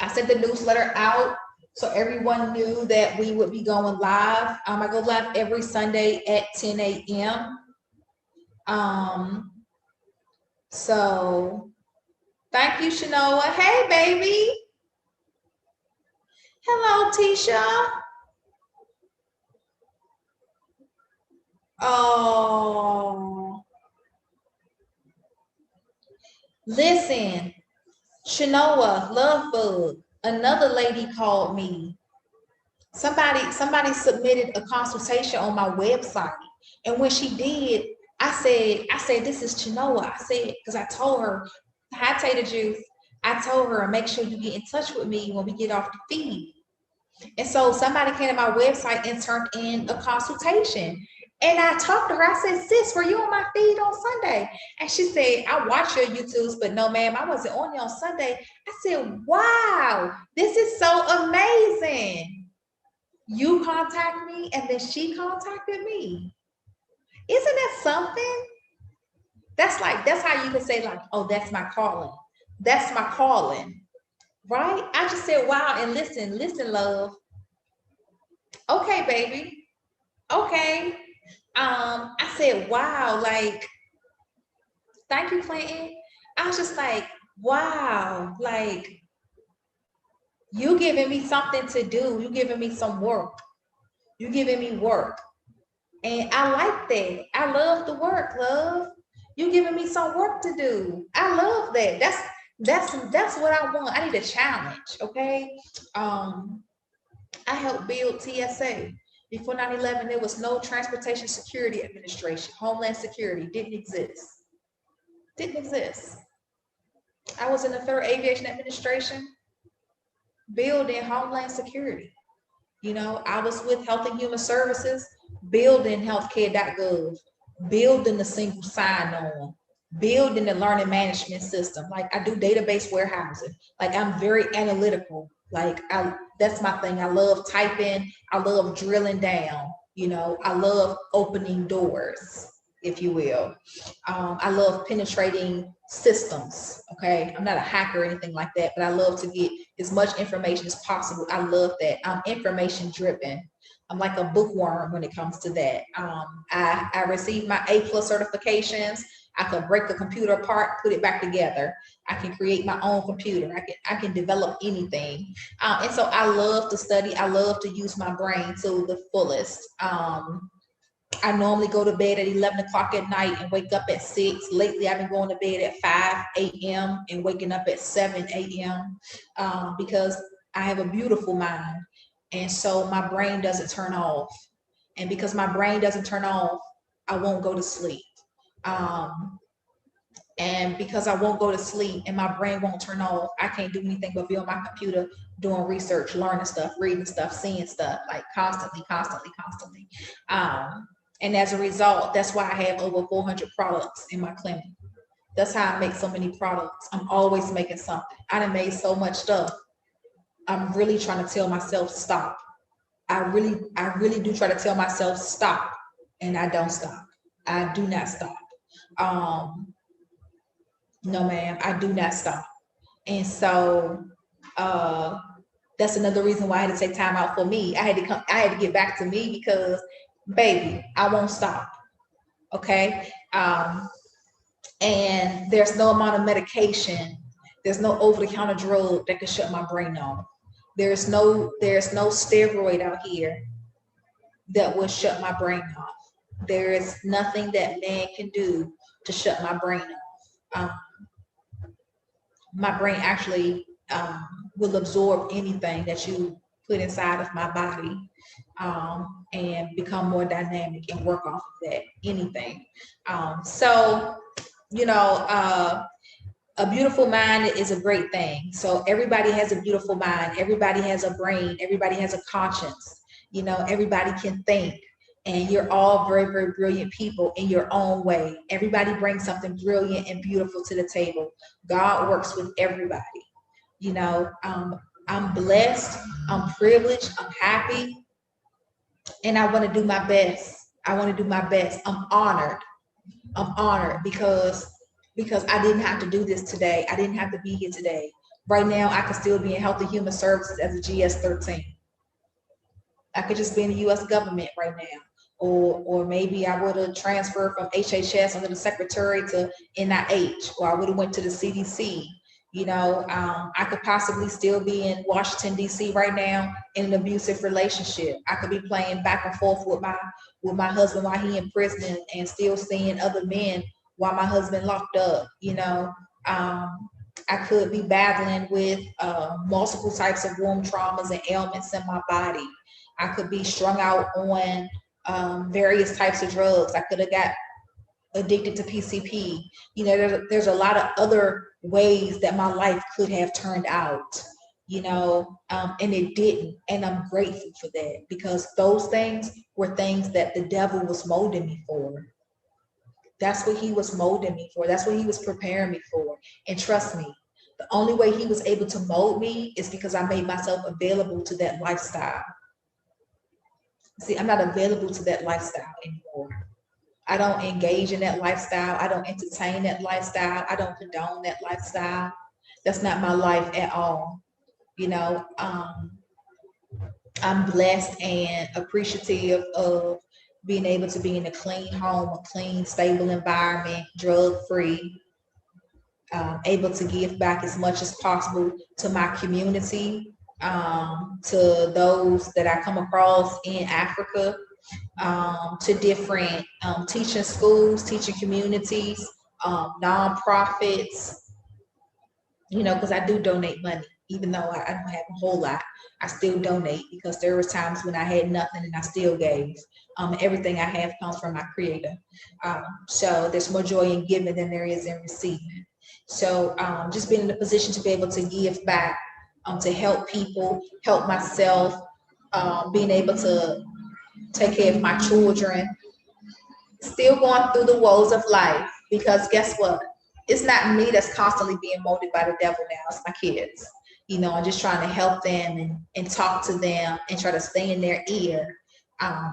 I sent the newsletter out so everyone knew that we would be going live. I go live every Sunday at 10 a.m. So thank you, Shanoa. Hey, baby. Hello, Tisha. Oh. Listen, Shanoa, Love Bug, another lady called me. Somebody submitted a consultation on my website. And when she did, I said, this is Shanoa. I said, because I told her, hi, Tater Juice. I told her, make sure you get in touch with me when we get off the feed. And so somebody came to my website and turned in a consultation. And I talked to her. I said, sis, were you on my feed on Sunday? And she said, I watch your YouTubes, but no, ma'am, I wasn't on you on Sunday. I said, wow, this is so amazing. You contact me, and then she contacted me. Isn't that something? That's how you can say, like, oh, that's my calling. That's my calling, right? I just said, wow, and listen, love. Okay, baby. Okay. I said, wow, like, thank you, Clinton. I was just like, wow, like, you giving me something to do. You giving me some work. You giving me work. And I like that. I love the work, love. You giving me some work to do. I love that. That's what I want. I need a challenge, okay? I helped build TSA. Before 9/11, there was no Transportation Security Administration. Homeland Security didn't exist. Didn't exist. I was in the Third Aviation Administration building Homeland Security. You know, I was with Health and Human Services building healthcare.gov, building the single sign-on, building the learning management system. Like, I do database warehousing. Like, I'm very analytical. Like, that's my thing. I love typing. I love drilling down. You know, I love opening doors, if you will. I love penetrating systems. Okay, I'm not a hacker or anything like that, but I love to get as much information as possible. I love that. I'm information driven. I'm like a bookworm when it comes to that. I received my A+ certifications. I can break the computer apart, put it back together. I can create my own computer. I can develop anything. And so I love to study. I love to use my brain to the fullest. I normally go to bed at 11 o'clock at night and wake up at 6. Lately, I've been going to bed at 5 a.m. and waking up at 7 a.m. Because I have a beautiful mind. And so my brain doesn't turn off. And because my brain doesn't turn off, I won't go to sleep. And because I won't go to sleep and my brain won't turn off, I can't do anything but be on my computer doing research, learning stuff, reading stuff, seeing stuff, like constantly. And as a result, that's why I have over 400 products in my clinic. That's how I make so many products. I'm always making something. I done made so much stuff. I'm really trying to tell myself stop. I really do try to tell myself stop, and I don't stop. I do not stop. No, ma'am, I do not stop. And so that's another reason why I had to take time out for me. I had to get back to me because, baby, I won't stop. Okay. And there's no amount of medication, there's no over-the-counter drug that can shut my brain off. There's no steroid out here that will shut my brain off. There is nothing that man can do to shut my brain off. My brain actually will absorb anything that you put inside of my body, and become more dynamic and work off of that, anything. So, you know, a beautiful mind is a great thing. So everybody has a beautiful mind. Everybody has a brain. Everybody has a conscience. You know, everybody can think. And you're all very, very brilliant people in your own way. Everybody brings something brilliant and beautiful to the table. God works with everybody. You know, I'm blessed. I'm privileged. I'm happy. And I want to do my best. I want to do my best. I'm honored. I'm honored because I didn't have to do this today. I didn't have to be here today. Right now, I could still be in Health and Human Services as a GS-13. I could just be in the U.S. government right now. Or maybe I would have transferred from HHS under the secretary to NIH, or I would have went to the CDC. You know, I could possibly still be in Washington, D.C. right now in an abusive relationship. I could be playing back and forth with my husband while he in prison and still seeing other men while my husband locked up. You know, I could be battling with multiple types of womb traumas and ailments in my body. I could be strung out on various types of drugs. I could have got addicted to PCP. You know, there's a lot of other ways that my life could have turned out, you know, and it didn't. And I'm grateful for that, because those things were things that the devil was molding me for. That's what he was molding me for. That's what he was preparing me for. And trust me, the only way he was able to mold me is because I made myself available to that lifestyle. See, I'm not available to that lifestyle anymore. I don't engage in that lifestyle. I don't entertain that lifestyle. I don't condone that lifestyle. That's not my life at all. You know, I'm blessed and appreciative of being able to be in a clean home, a clean, stable environment, drug-free, able to give back as much as possible to my community, to those that I come across in Africa, to different teaching schools, teaching communities, nonprofits, you know, because I do donate money. Even though I don't have a whole lot, I still donate, because there was times when I had nothing and I still gave. Everything I have comes from my Creator. So there's more joy in giving than there is in receiving. So just being in a position to be able to give back, to help people, help myself, being able to take care of my children, still going through the woes of life, because guess what? It's not me that's constantly being molded by the devil now, it's my kids. You know, I'm just trying to help them and talk to them and try to stay in their ear,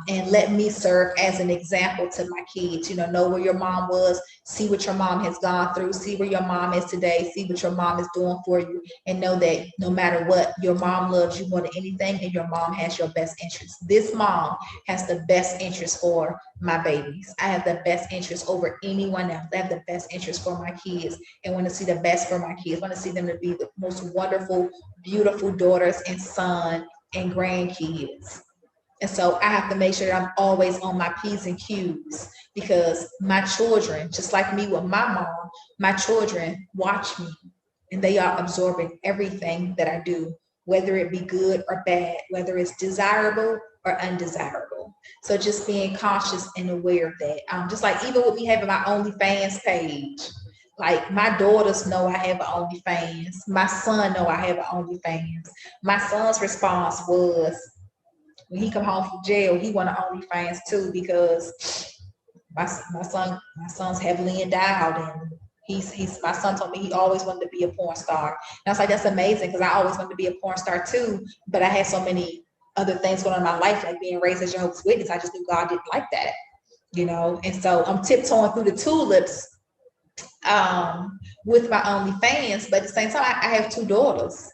and let me serve as an example to my kids. You know where your mom was, see what your mom has gone through, see where your mom is today, see what your mom is doing for you, and know that no matter what, your mom loves you more than anything, and your mom has your best interest. This mom has the best interest for my babies. I have the best interest over anyone else. I have the best interest for my kids, and want to see the best for my kids. Want to see them to be the most wonderful, beautiful daughters and son and grandkids. And so I have to make sure that I'm always on my P's and Q's, because my children, just like me with my mom, my children watch me, and they are absorbing everything that I do, whether it be good or bad, whether it's desirable or undesirable. So just being conscious and aware of that. Just like even with me having my OnlyFans page, like my daughters know I have an OnlyFans. My son know I have an OnlyFans. My son's response was when he come home from jail, he want an OnlyFans too because my son's heavily endowed and he's my son told me he always wanted to be a porn star. And I was like, that's amazing because I always wanted to be a porn star too, but I had so many other things going on in my life, like being raised as Jehovah's Witness. I just knew God didn't like that, you know. And so I'm tiptoeing through the tulips with my OnlyFans, but at the same time, I have two daughters.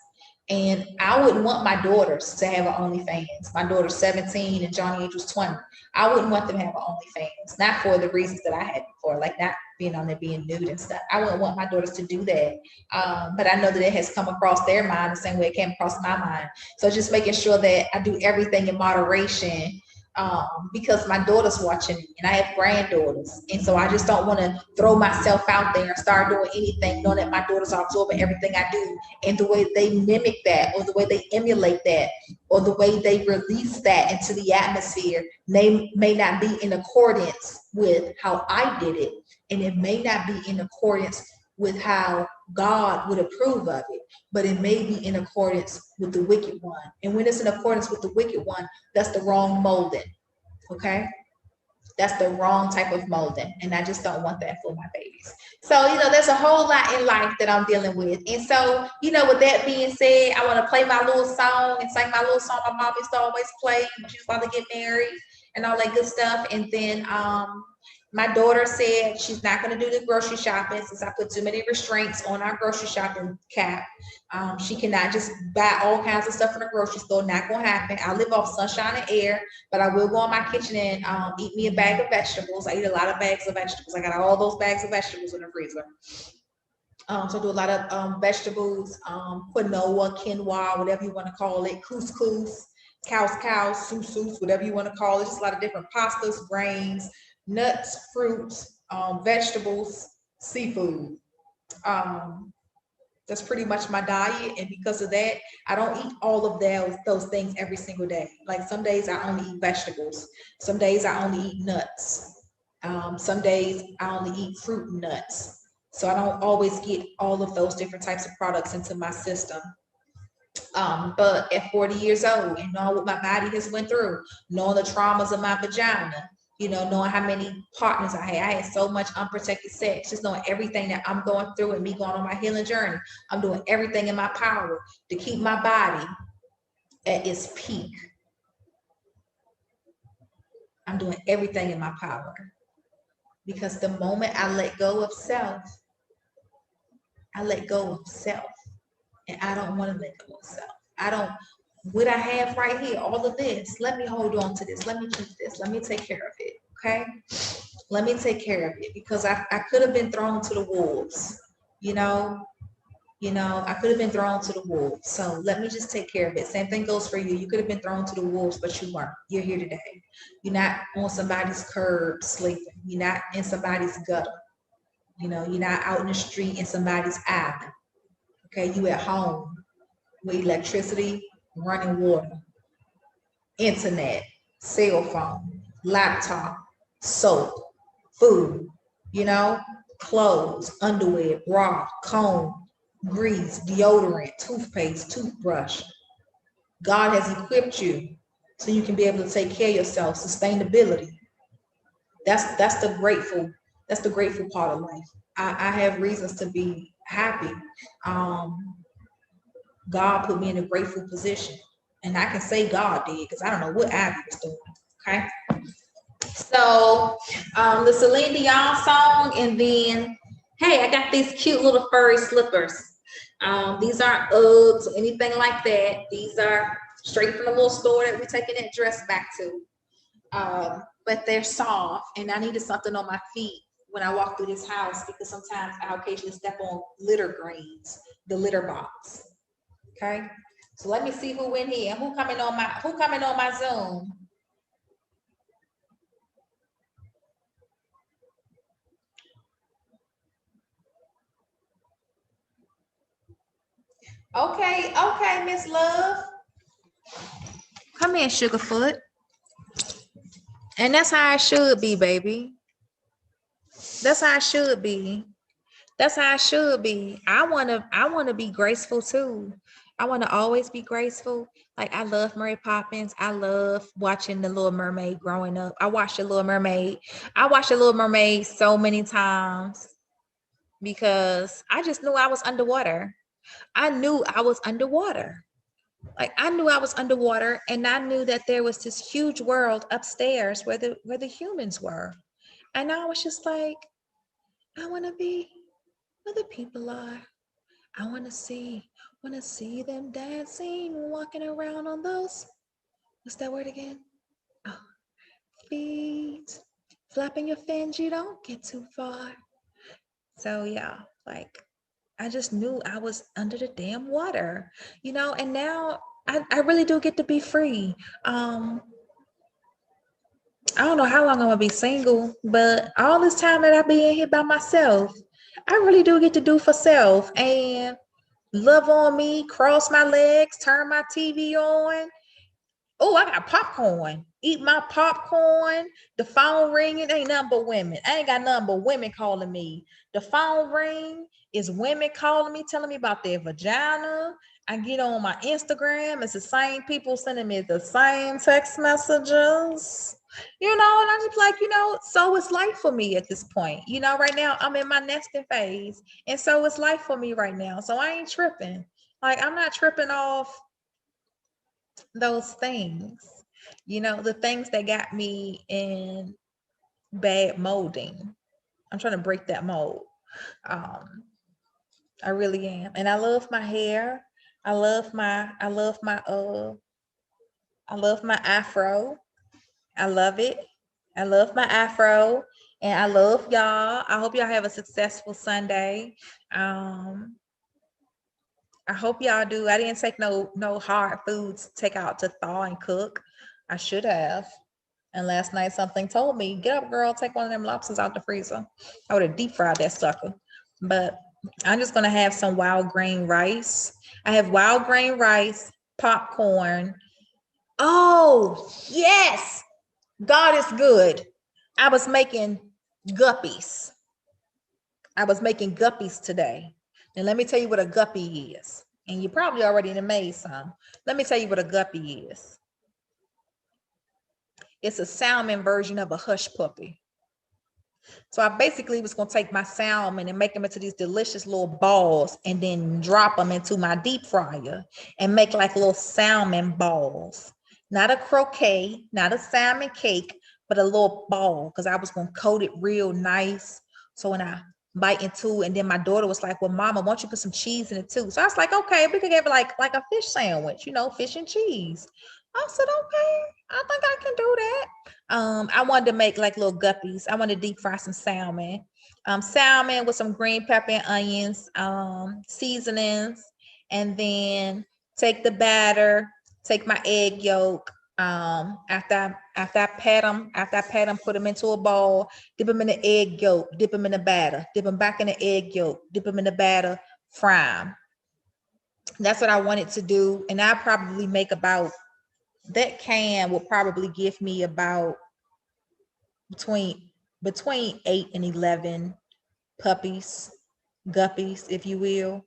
And I wouldn't want my daughters to have an OnlyFans. My daughter's 17 and Johnny Angel's 20. I wouldn't want them to have an OnlyFans, not for the reasons that I had before, like not being on there being nude and stuff. I wouldn't want my daughters to do that. But I know that it has come across their mind the same way it came across my mind. So just making sure that I do everything in moderation, because my daughter's watching me and I have granddaughters. And so I just don't want to throw myself out there and start doing anything knowing that my daughters are absorbing everything I do. And the way they mimic that, or the way they emulate that, or the way they release that into the atmosphere may not be in accordance with how I did it. And it may not be in accordance with how God would approve of it, but it may be in accordance with the wicked one. And when it's in accordance with the wicked one, that's the wrong molding, okay? That's the wrong type of molding, and I just don't want that for my babies. So, you know, there's a whole lot in life that I'm dealing with. And so, you know, with that being said, I want to play my little song and sing my little song my mom used to always play when she was about to get married and all that good stuff. And then my daughter said she's not going to do the grocery shopping since I put too many restraints on our grocery shopping cap. She cannot just buy all kinds of stuff from the grocery store. Not going to happen. I live off sunshine and air, but I will go in my kitchen and eat me a bag of vegetables. I eat a lot of bags of vegetables. I got all those bags of vegetables in the freezer. So I do a lot of vegetables, quinoa, quinoa, whatever you want to call it, couscous, soups, whatever you want to call it. Just a lot of different pastas, grains, nuts, fruits, vegetables, seafood. That's pretty much my diet. And because of that, I don't eat all of those things every single day. Like some days I only eat vegetables. Some days I only eat nuts. Some days I only eat fruit and nuts. So I don't always get all of those different types of products into my system. But at 40 years old and knowing what my body has went through, knowing the traumas of my vagina, you know, knowing how many partners I had so much unprotected sex, just knowing everything that I'm going through and me going on my healing journey. I'm doing everything in my power to keep my body at its peak. I'm doing everything in my power because the moment I let go of self, I let go of self, and I don't want to let go of self. I don't, what I have right here, all of this, let me hold on to this. Let me keep this. Let me take care of it. Okay. Let me take care of it because I could have been thrown to the wolves, you know, I could have been thrown to the wolves. So let me just take care of it. Same thing goes for you. You could have been thrown to the wolves, but you weren't. You're here today. You're not on somebody's curb sleeping. You're not in somebody's gutter. You know, you're not out in the street in somebody's island. Okay, you at home with electricity, running water, internet, cell phone, laptop, soap, food, you know, clothes, underwear, bra, comb, grease, deodorant, toothpaste, toothbrush. God has equipped you so you can be able to take care of yourself. Sustainability. That's the grateful part of life. I have reasons to be happy. God put me in a grateful position. And I can say God did because I don't know what Abby was doing. Okay. So the Celine Dion song, and then, hey, I got these cute little furry slippers. These aren't Uggs or anything like that. These are straight from the little store that we're taking that dress back to. But they're soft, and I needed something on my feet when I walk through this house because sometimes I occasionally step on litter greens, the litter box. Okay, so let me see who in here. Who coming on my Zoom? Okay, Miss Love. Come here, Sugarfoot. And that's how I should be, baby. That's how I should be. That's how I should be. I wanna be graceful too. I want to always be graceful. Like I love Mary Poppins. I love watching The Little Mermaid growing up. I watched The Little Mermaid. I watched The Little Mermaid so many times because I just knew I was underwater. I knew I was underwater. Like I knew I was underwater, and I knew that there was this huge world upstairs where the humans were. And I was just like, I want to be where the people are. I want to see them dancing, walking around on those. What's that word again? Oh, feet, flapping your fins. You don't get too far. So yeah, like I just knew I was under the damn water, and now I really do get to be free. I don't know how long I'm gonna be single, but all this time that I've been here by myself, I really do get to do for self and love on me, cross my legs, turn my TV on. Oh, I got popcorn. Eat my popcorn. The phone ringing ain't nothing but women. I ain't got nothing but women calling me. The phone ring is women calling me, telling me about their vagina. I get on my Instagram. It's the same people sending me the same text messages. And I'm just like, so it's life for me at this point. Right now I'm in my nesting phase. And so it's life for me right now. So I ain't tripping. Like I'm not tripping off those things, the things that got me in bad molding. I'm trying to break that mold. I really am. And I love my hair. I love my afro. I love it. I love my afro. And I love y'all. I hope y'all have a successful Sunday. I hope y'all do. I didn't take no hard foods to take out to thaw and cook. I should have. And last night something told me, get up, girl, take one of them lobsters out the freezer. I would have deep fried that sucker. But I'm just gonna have some wild grain rice. I have wild grain rice, popcorn. Oh, yes. God is good. I was making guppies. Today. And let me tell you what a guppy is. And you probably already made some. Let me tell you what a guppy is. It's a salmon version of a hush puppy. So I basically was going to take my salmon and make them into these delicious little balls and then drop them into my deep fryer and make like little salmon balls. Not a croquet, not a salmon cake, but a little ball because I was going to coat it real nice. So when I bite into it, and then my daughter was like, well, Mama, why don't you put some cheese in it too? So I was like, okay, we could have like a fish sandwich, fish and cheese. I said, okay, I think I can do that. I wanted to make like little guppies. I wanted to deep fry some salmon. Salmon with some green pepper and onions, seasonings, and then take the batter, take my egg yolk. After I pat them, put them into a bowl, dip them in the egg yolk, dip them in the batter, dip them back in the egg yolk, dip them in the batter, fry them. That's what I wanted to do. And I probably make about, that can will probably give me about between 8 and 11 puppies, guppies, if you will.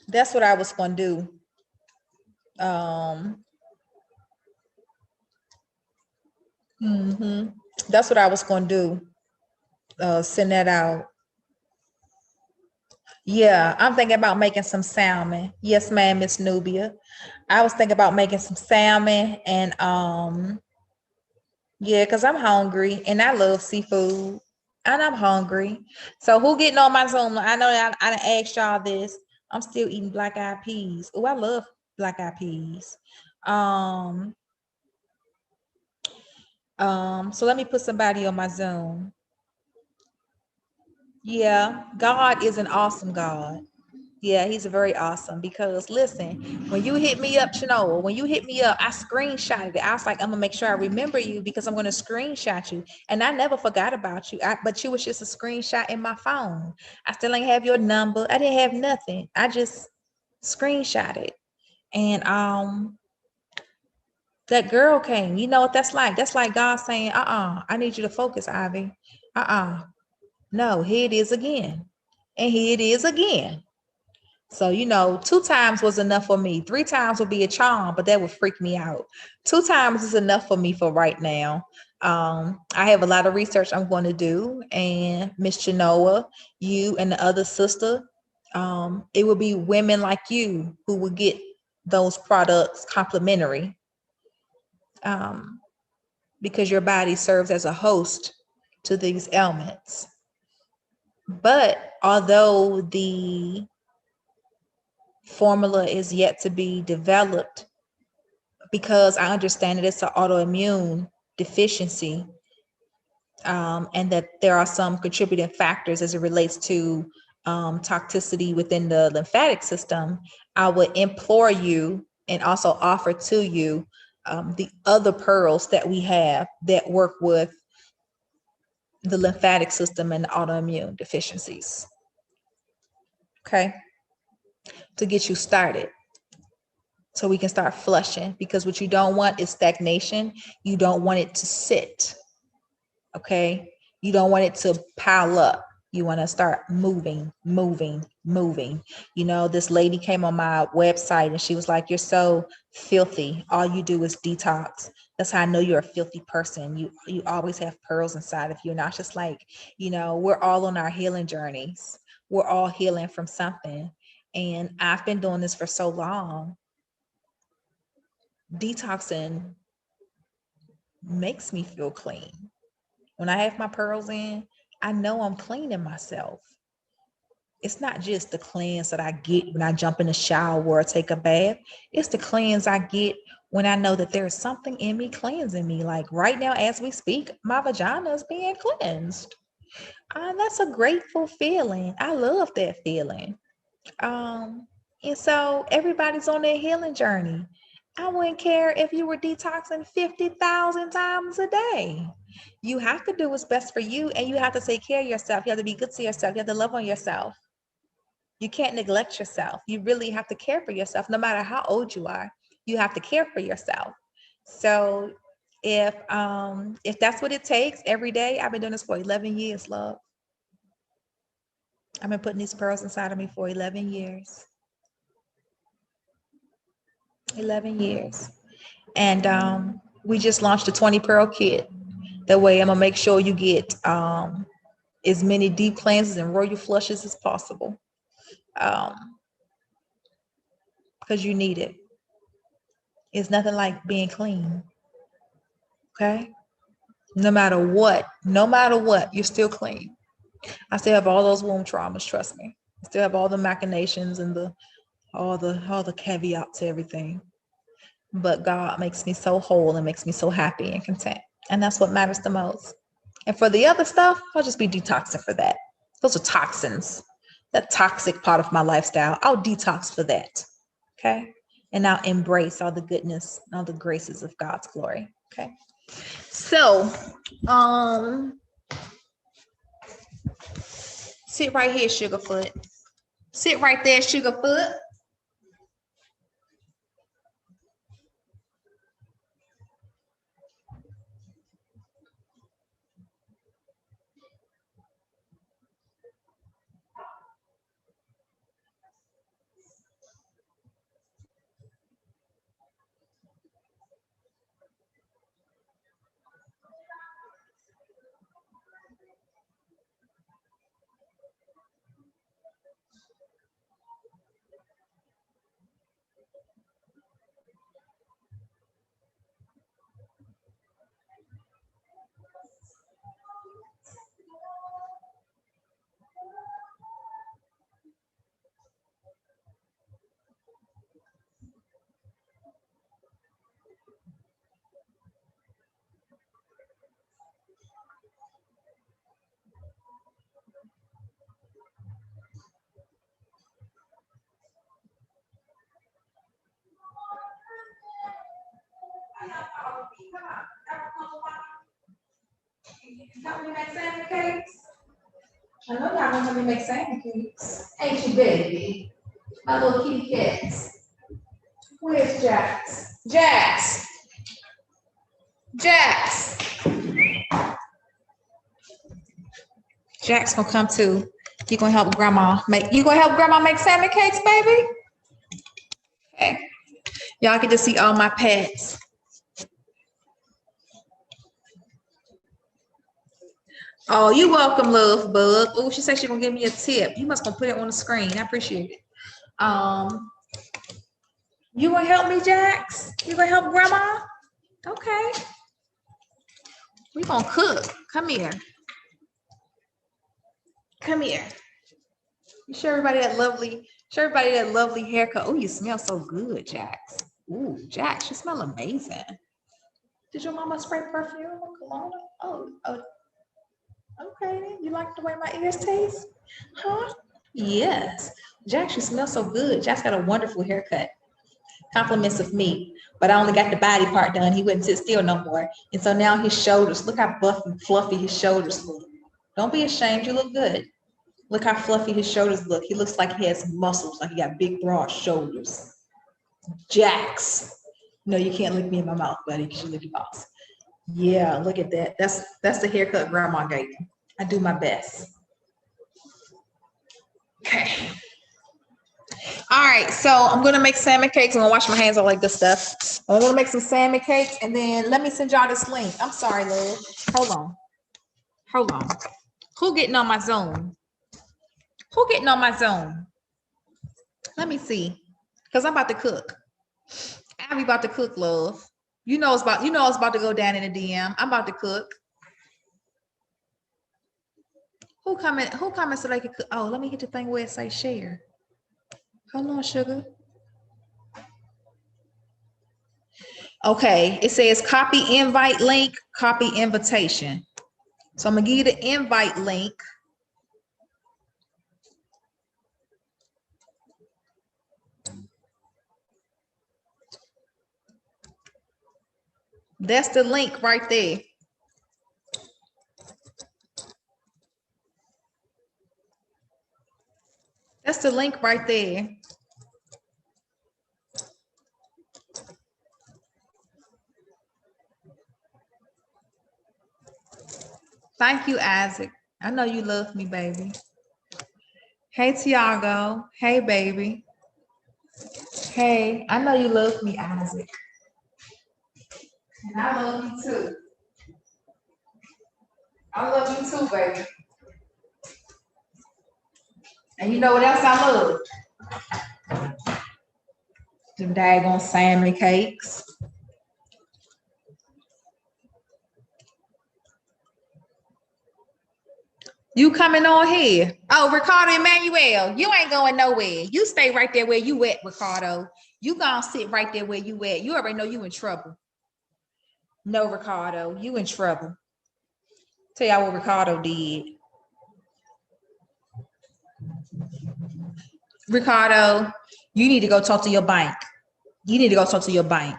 That's what I was going to do. That's what I was going to do. Send that out. Yeah, I'm thinking about making some salmon. Yes, ma'am, Miss Nubia. I was thinking about making some salmon and yeah, because I'm hungry and I love seafood and I'm hungry. So who getting on my Zoom? I know I done asked y'all this. I'm still eating black eyed peas. Oh, I love black eyed peas. So let me put somebody on my Zoom. Yeah, God is an awesome God. Yeah, he's very awesome because listen, when you hit me up, when you hit me up, I screenshotted it. I was like, I'm gonna make sure I remember you because I'm gonna screenshot you. And I never forgot about you. But you was just a screenshot in my phone. I still ain't have your number. I didn't have nothing. I just screenshot it. And That girl came. You know what that's like? That's like God saying, I need you to focus, Ivy. No, here it is again. And here it is again. So, 2 times was enough for me. 3 times would be a charm, but that would freak me out. 2 times is enough for me for right now. I have a lot of research I'm going to do. And Miss Genoa, you and the other sister, it will be women like you who will get those products complimentary, because your body serves as a host to these ailments. But although the formula is yet to be developed, because I understand that it's an autoimmune deficiency, and that there are some contributing factors as it relates to toxicity within the lymphatic system, I would implore you and also offer to you the other pearls that we have that work with the lymphatic system and the autoimmune deficiencies. Okay, to get you started, so we can start flushing, because what you don't want is stagnation. You don't want it to sit. Okay, you don't want it to pile up. You want to start moving. This lady came on my website and she was like, "You're so filthy. All you do is detox." That's how I know you're a filthy person. You always have pearls inside of you. And I was just like, we're all on our healing journeys. We're all healing from something. And I've been doing this for so long. Detoxing makes me feel clean. When I have my pearls in, I know I'm cleaning myself. It's not just the cleanse that I get when I jump in the shower or take a bath. It's the cleanse I get when I know that there's something in me cleansing me. Like right now, as we speak, my vagina is being cleansed. That's a grateful feeling. I love that feeling. And so everybody's on their healing journey. I wouldn't care if you were detoxing 50,000 times a day. You have to do what's best for you, and you have to take care of yourself. You have to be good to yourself. You have to love on yourself. You can't neglect yourself. You really have to care for yourself. No matter how old you are, you have to care for yourself. So if that's what it takes every day, I've been doing this for 11 years, love. I've been putting these pearls inside of me for 11 years. 11 years. And we just launched a 20 pearl kit. That way I'm gonna make sure you get as many deep cleanses and royal flushes as possible, because you need it. It's nothing like being clean. Okay, no matter what, you're still clean. I still have all those womb traumas, trust me. I still have all the machinations and all the caveats to everything. But God makes me so whole and makes me so happy and content. And that's what matters the most. And for the other stuff, I'll just be detoxing for that. Those are toxins. That toxic part of my lifestyle, I'll detox for that. Okay. And I'll embrace all the goodness, all the graces of God's glory. Okay. So, sit right here, Sugarfoot. Sit right there, Sugarfoot. Help me make salmon cakes. I know y'all want me to make salmon cakes. Ain't you, baby? My little kitty cats. Where's Jax? Jax! Jax. Jack's gonna come too. You gonna help grandma make salmon cakes, baby? Okay. Y'all get to see all my pets. Oh, you welcome, love bug. Oh, she said she's gonna give me a tip. You must gonna put it on the screen. I appreciate it. You gonna help me, Jax? You gonna help grandma? Okay. We gonna cook. Come here. Come here. You show everybody that lovely haircut. Oh, you smell so good, Jax. Ooh, Jax, you smell amazing. Did your mama spray perfume or cologne? Oh, okay. You like the way my ears taste? Huh? Yes. Jax, you smell so good. Jax got a wonderful haircut. Compliments of me, but I only got the body part done. He wouldn't sit still no more. And so now his shoulders, look how buff and fluffy his shoulders look. Don't be ashamed, you look good. Look how fluffy his shoulders look. He looks like he has muscles, like he got big, broad shoulders. Jax. No, you can't lick me in my mouth, buddy, because you lick your boss. Yeah, look at that. That's the haircut grandma gave me. I do my best. Okay. All right, so I'm gonna make salmon cakes. I'm gonna wash my hands. I like this stuff. I'm gonna make some salmon cakes, and then let me send y'all this link. I'm sorry, love. Hold on. Who getting on my Zoom? Who getting on my Zoom? Let me see, cause I'm about to cook. I'm about to cook, love. You know it's about to go down in the DM. I'm about to cook. Who coming so they can cook? Oh, let me hit the thing where it says share. Hold on, sugar. Okay, it says copy invite link, copy invitation. So I'm gonna give you the invite link. That's the link right there. That's the link right there. Thank you, Isaac. I know you love me, baby. Hey, Tiago. Hey, baby. Hey, I know you love me, Isaac. And I love you too. I love you too, baby. And you know what else I love? Them daggone salmon cakes. You coming on here? Oh, Ricardo Emmanuel, you ain't going nowhere. You stay right there where you at, Ricardo. You gonna sit right there where you at. You already know you in trouble. No, Ricardo, you in trouble. Tell y'all what Ricardo did. Ricardo, you need to go talk to your bank. You need to go talk to your bank.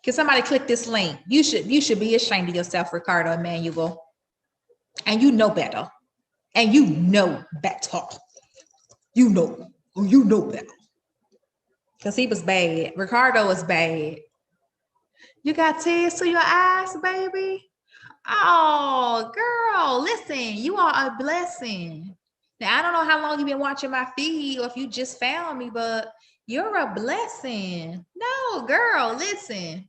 Can somebody click this link? You should be ashamed of yourself, Ricardo Emmanuel. And you know better. And you know better. You know better. Because he was bad. Ricardo was bad. You got tears to your eyes, baby? Oh, girl, listen, you are a blessing. Now, I don't know how long you've been watching my feed or if you just found me, but you're a blessing. No, girl, listen,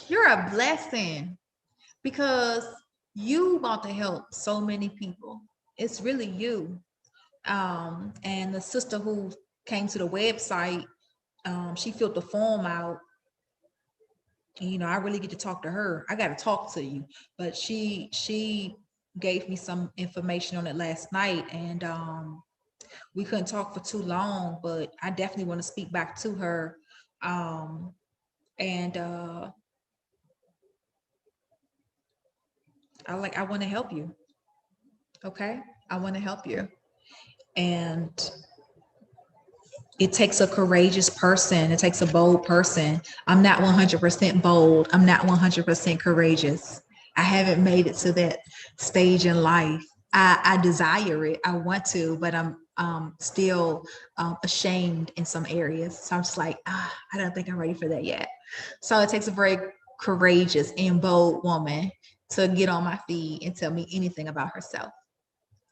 you're a blessing because you want to help so many people. It's really you. And the sister who came to the website, she filled the form out. And, you know, I really get to talk to her. I got to talk to you, but she gave me some information on it last night, and we couldn't talk for too long, but I definitely want to speak back to her. And I want to help you. Okay. I want to help you. And it takes a courageous person. It takes a bold person. I'm not 100% bold. I'm not 100% courageous. I haven't made it to that stage in life. I desire it. I want to, but I'm still ashamed in some areas. So I'm just like, I don't think I'm ready for that yet. So it takes a very courageous and bold woman to get on my feed and tell me anything about herself.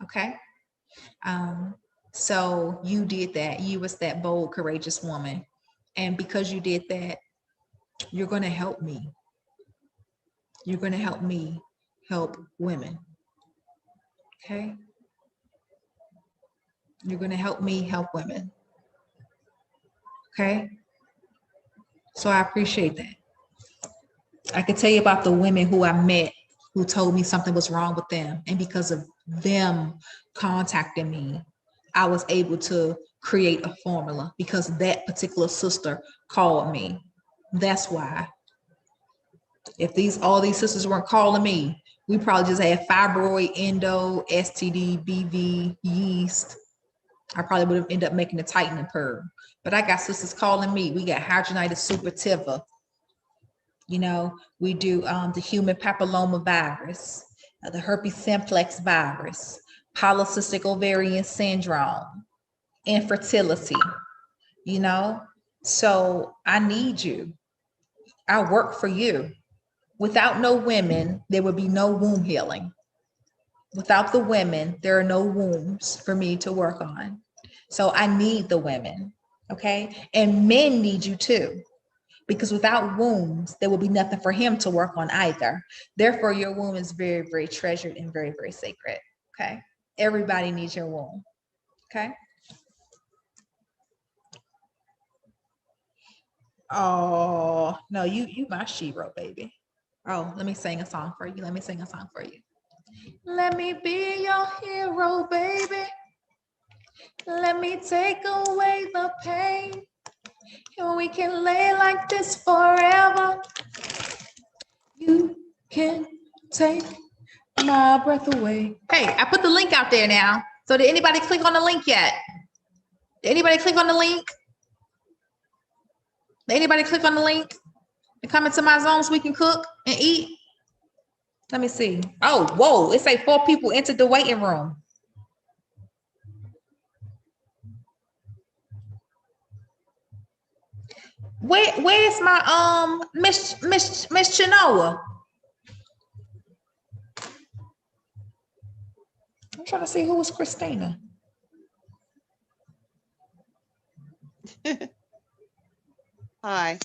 Okay. So you did that. You was that bold, courageous woman. And because you did that, you're going to help me. You're going to help me help women. Okay. You're going to help me help women. Okay. So I appreciate that. I could tell you about the women who I met who told me something was wrong with them. And because of them contacting me, I was able to create a formula because that particular sister called me. That's why. If all these sisters weren't calling me, we probably just had fibroid, endo, STD, BV, yeast. I probably would have ended up making a tightening purge. But I got sisters calling me. We got hydrogenated suppurativa. You know, we do the human papilloma virus, the herpes simplex virus, polycystic ovarian syndrome, infertility, you know. So I need you. I work for you. Without no women, there would be no womb healing. Without the women, there are no wombs for me to work on. So I need the women, okay? And men need you too. Because without wombs, there will be nothing for him to work on either. Therefore, your womb is very, very treasured and very, very sacred. Okay. Everybody needs your womb. Okay. Oh, no, you my shero, baby. Oh, let me sing a song for you. Let me sing a song for you. Let me be your hero, baby. Let me take away the pain. And we can lay like this forever. You can take my breath away. Hey, I put the link out there now. So did anybody click on the link yet? Did anybody click on the link? Did anybody click on the link and come into my zone so we can cook and eat? Let me see. Oh, whoa. It say 4 people entered the waiting room. Where's my Miss Chinoa? I'm trying to see who was Christina. Hi.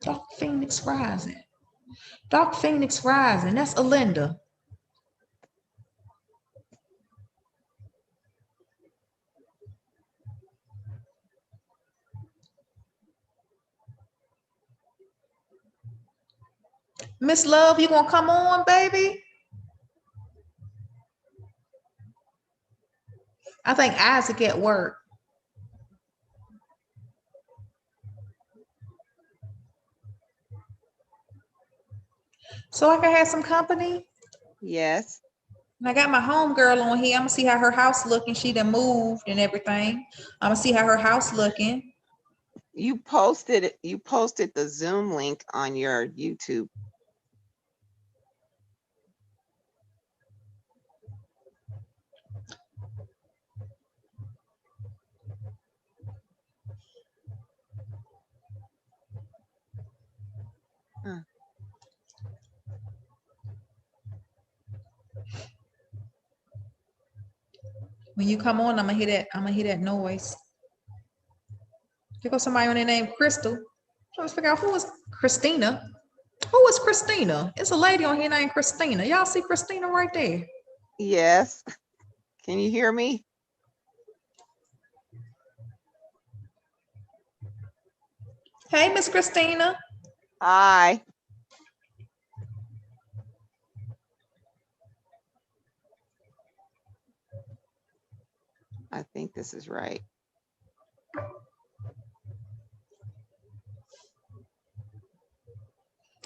Dark Phoenix Rising. Dark Phoenix Rising. That's Alinda. Miss Love, you gonna come on, baby? I think Isaac at work. So I can have some company. Yes. And I got my home girl on here. I'm gonna see how her house looking. She done moved and everything. I'm gonna see how her house looking. You posted the Zoom link on your YouTube. Huh. When you come on, I'm gonna hear that noise. Here goes somebody on their name Crystal. I'm trying to figure out who is Christina. Who is Christina? It's a lady on here named Christina. Y'all see Christina right there? Yes. Can you hear me? Hey, Miss Christina. Hi. I think this is right.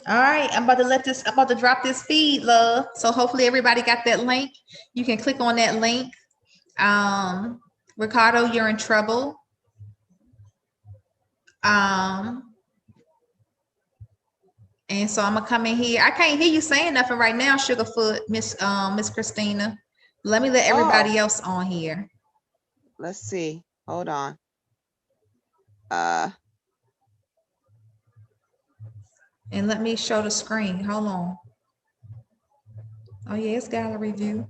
All right, I'm about to drop this feed, love. So hopefully everybody got that link. You can click on that link. Ricardo, you're in trouble. And so I'm gonna come in here. I can't hear you saying nothing right now, Sugarfoot, Miss Christina. Let me let everybody else on here. Let's see. Hold on. And let me show the screen. Hold on. Oh yeah, it's gallery view.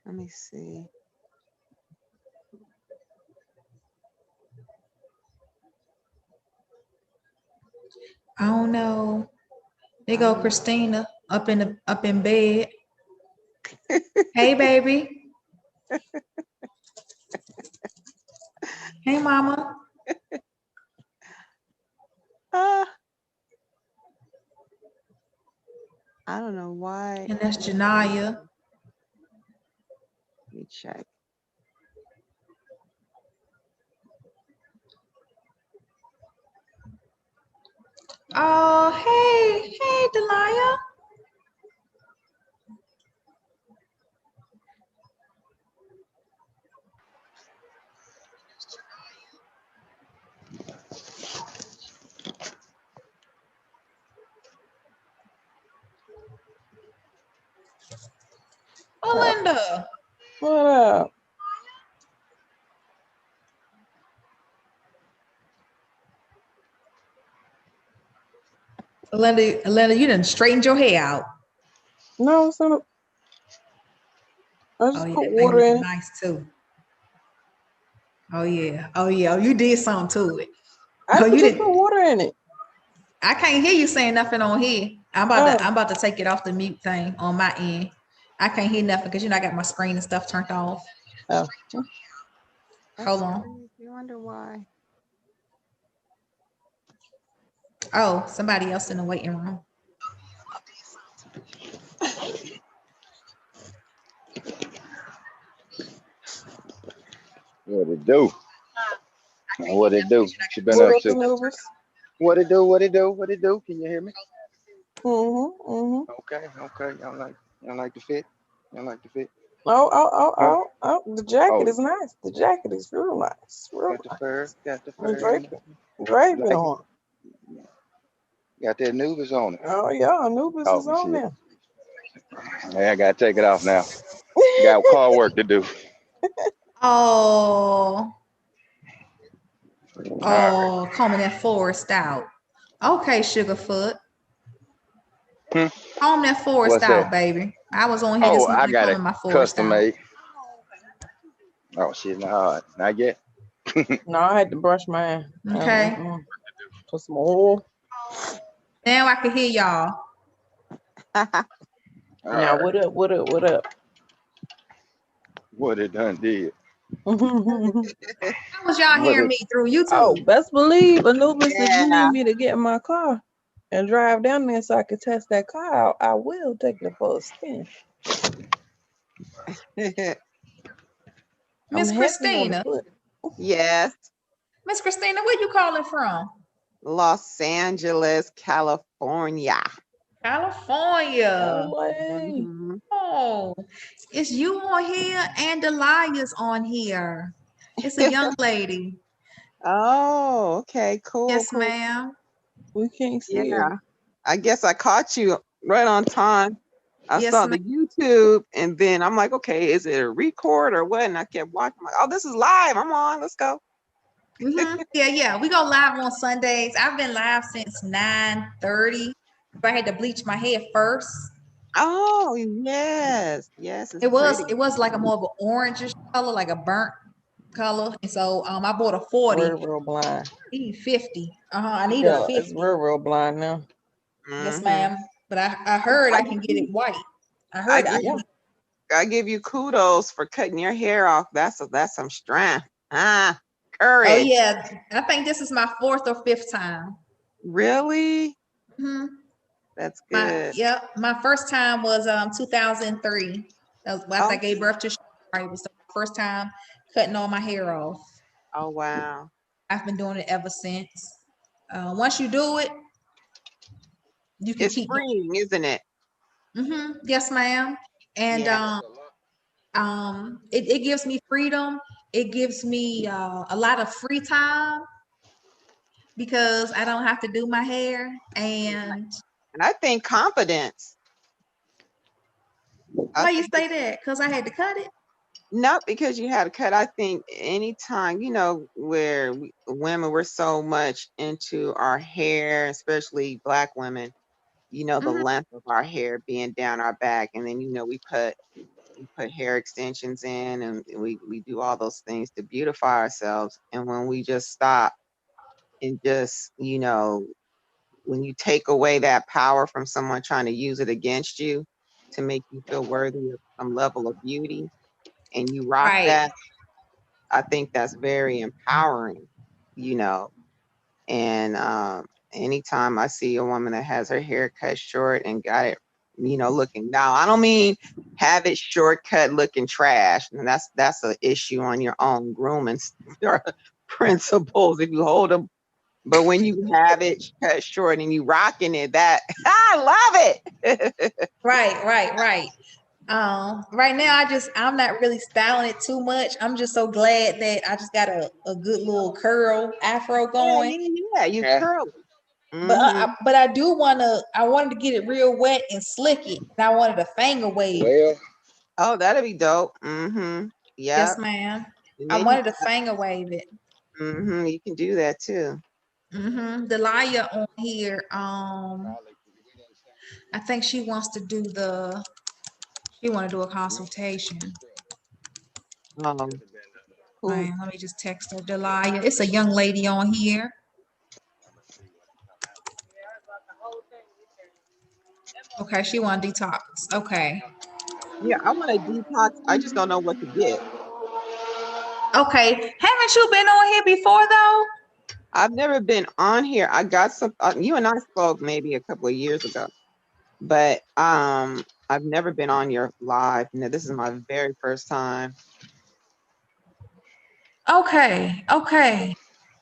Let me see. I don't know. There go Christina up in bed. Hey baby. Hey mama. I don't know why. And that's Janaya. Let me check. Oh, hey, Delia. Oh, Linda. What up? Linda, you done straightened your hair out. No, it's not. I Oh just yeah, put that thing water in looking it. nice too. Oh yeah. Oh yeah. Oh, you did something to it. I Oh, you just didn't. put water in it. I can't hear you saying nothing on here. I'm about to take it off the mute thing on my end. I can't hear nothing because I got my screen and stuff turned off. Oh. Hold on. You wonder why? Oh, somebody else in the waiting room. What it do? What it do? What you been What up up, to? Anubis? What it do? What it do? What it do? Can you hear me? Mm-hmm. Okay, okay. Y'all like the fit? Y'all like the fit? Huh? Oh. The jacket Oh, is nice. The jacket is real nice. Real got the fur, nice. got the And fur in it. drape You it like it? on. Got that Anubis on it. Oh yeah, Anubis is Oh on shit. there. Yeah, I gotta take it off now. Got car work to do. Oh, All right. combing that forest out. Okay, Sugarfoot. Hmm? Comb that forest What's out, that? baby. I was on here Oh, this I morning got it combing my forest custom out. made. Oh shit, no, not yet. No, I had to brush mine. Okay. Put some oil. Now I can hear y'all. All Now right. what up? What it done did. How was y'all What hearing it me through Oh, YouTube? best believe, Anubis, if you need Yeah. me to get in my car and drive down there so I can test that car out, I will take it for a spin. I'm Miss heavy on the Christina. foot. Yes. Miss Christina, where you calling from? Los Angeles, California. California. LA. Mhm. Oh, it's you on here and Delia's on here. It's a young lady. Oh, okay. Cool, Yes, cool. ma'am. We can't see her. Yeah. I guess I caught you right on time. I Yes, saw ma'am. the YouTube and then I'm like, okay, is it a record or what? And I kept watching. I'm like, oh, this is live. I'm on. Let's go. Yeah. We go live on Sundays. I've been live since 9:30. But I had to bleach my hair first. Oh, yes. Yes, it's It was pretty. it was like a more of an orangish color, like a burnt color. And so I bought a 40. Real blind. I need 50. I need a Yeah, it's 50. real blind now. Yes, Mm-hmm. ma'am. But I heard I can get it white. I heard I Yeah. can. I give you kudos for cutting your hair off. That's some strength. Oh Courage. yeah. I think this is my 4th or 5th time. Really? hmm That's good. My first time was 2003. That was after I Oh, gave birth to Shari. It was the first time cutting all my hair off. oh wow. I've been doing it ever since. Once you do it, you can It's keep doing freeing, isn't it? it. Yes, ma'am. And Yeah. it gives me freedom. It gives me a lot of free time because I don't have to do my hair. And And I think confidence. I why you think say that? Because I had to cut it. Not because you had a cut. I think anytime, where women were so much into our hair, especially Black women, the Mhm. length of our hair being down our back, and then we put hair extensions in, and we do all those things to beautify ourselves. And when we just stop and just, when you take away that power from someone trying to use it against you to make you feel worthy of some level of beauty, and you rock Right. that, I think that's very empowering, you know. And anytime I see a woman that has her hair cut short and got it, looking now, I don't mean have it shortcut looking trash, and that's an issue on your own grooming principles if you hold them. But when you have it cut short and you rocking it, that I love it. Right. Right now I'm not really styling it too much. I'm just so glad that I just got a good little curl afro going. Yeah, you Yeah. curl it. But Mhm. I wanted to get it real wet and slick it. And I wanted a finger wave. Well, Oh, that'd be dope. Yes, Yep. ma'am. And I then you wanted to finger wave it. you can do that too. Delia on here, I think she wants to do a consultation. Cool. Man, let me just text her. Delia. It's a young lady on here. Okay, she want detox. Okay. Yeah, I want to detox. I just don't know what to get. Okay. Haven't you been on here before though? I've never been on here. I got some. You and I spoke maybe a couple of years ago, but I've never been on your live. No, this is my very first time.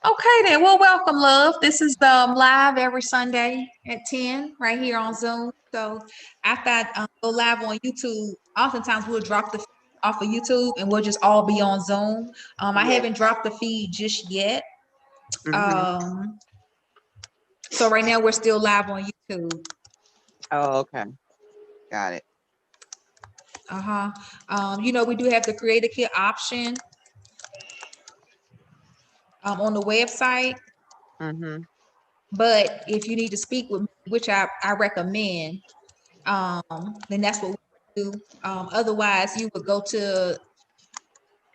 Okay then. Well, welcome, love. This is live every Sunday at 10 right here on Zoom. So after I go live on YouTube, oftentimes we'll drop the feed off of YouTube and we'll just all be on Zoom. I Yeah. haven't dropped the feed just yet. hmm So right now we're still live on YouTube. Oh, okay. Got it. We do have the creator kit option on the website. hmm But if you need to speak with me, which I recommend, then that's what we do. Otherwise, you would go to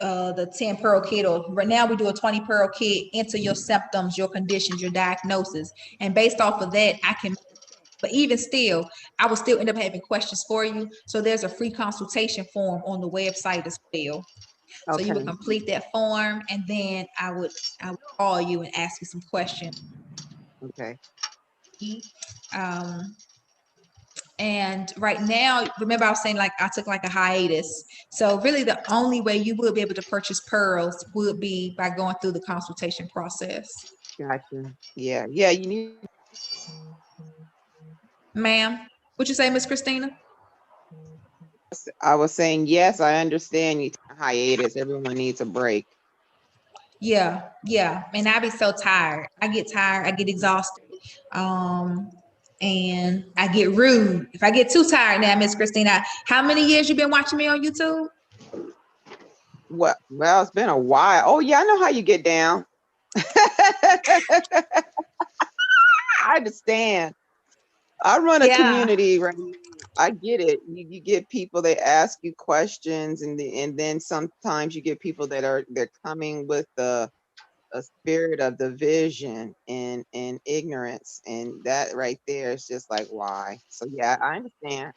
the 10 pearl kit, or right now we do a 20 pearl kit, enter your symptoms, your conditions, your diagnosis. And based off of that, but even still, I will still end up having questions for you. So there's a free consultation form on the website as well. So you Okay. would complete that form, and then I would call you and ask you some questions. Okay. Um, and right now, remember I was saying like I took like a hiatus. So really the only way you would be able to purchase pearls would be by going through the consultation process. Gotcha. Yeah. Yeah. You need. Ma'am, what you say, Miss Christina? I was saying yes. I understand you. Hiatus. Everyone needs a break. Yeah. And I be so tired. I get tired, I get exhausted. And I get rude. If I get too tired now, Miss Christina, how many years you been watching me on YouTube? What? Well, it's been a while. Oh yeah, I know how you get down. I understand. I run a Yeah. community, right? I get it. You get people that ask you questions, and then sometimes you get people they're coming with a spirit of division and ignorance, and that right there is just like why. So yeah, I understand.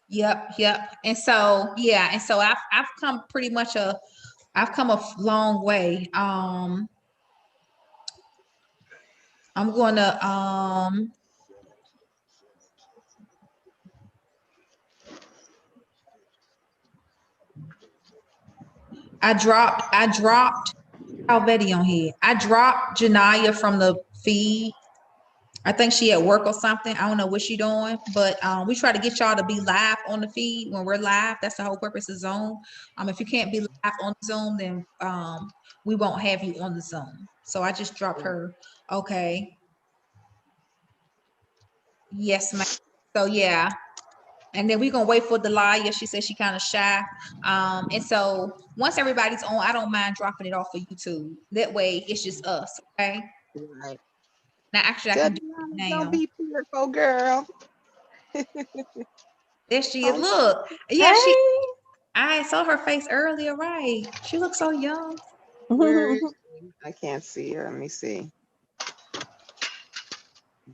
Yep. And so I've come I've come a long way. I'm gonna I dropped Alvetti on here. I dropped Janaya from the feed. I think she at work or something. I don't know what she doing, but we try to get y'all to be live on the feed when we're live. That's the whole purpose of Zoom. If you can't be live on Zoom, then we won't have you on the Zoom. So I just dropped her. Okay. Yes, ma'am. So yeah. And then we're gonna wait for Delia. She said she kind of shy. And so once everybody's on, I don't mind dropping it off for YouTube. That way it's just us, okay? Right. Now actually I Tell can do it Deanna, now. don't be fearful, girl. There she is. Look. Yeah, I saw her face earlier, right? She looks so young. Where is she? I can't see her. Let me see.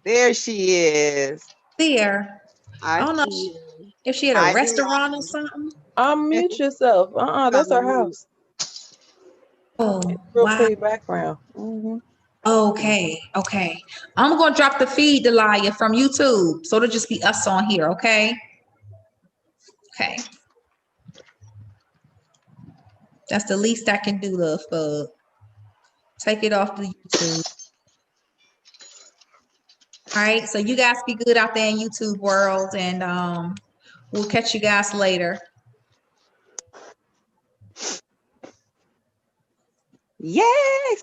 There she is. There. I I don't know see her. if she had a Hi, restaurant or something. Unmute yourself. That's our house. Oh, Real wow. pretty background. Okay. I'm gonna drop the feed, Delia, from YouTube. So it'll just be us on here, okay? Okay. That's the least I can do, love bug. Take it off the YouTube. All right, so you guys be good out there in YouTube world, and we'll catch you guys later. Yes.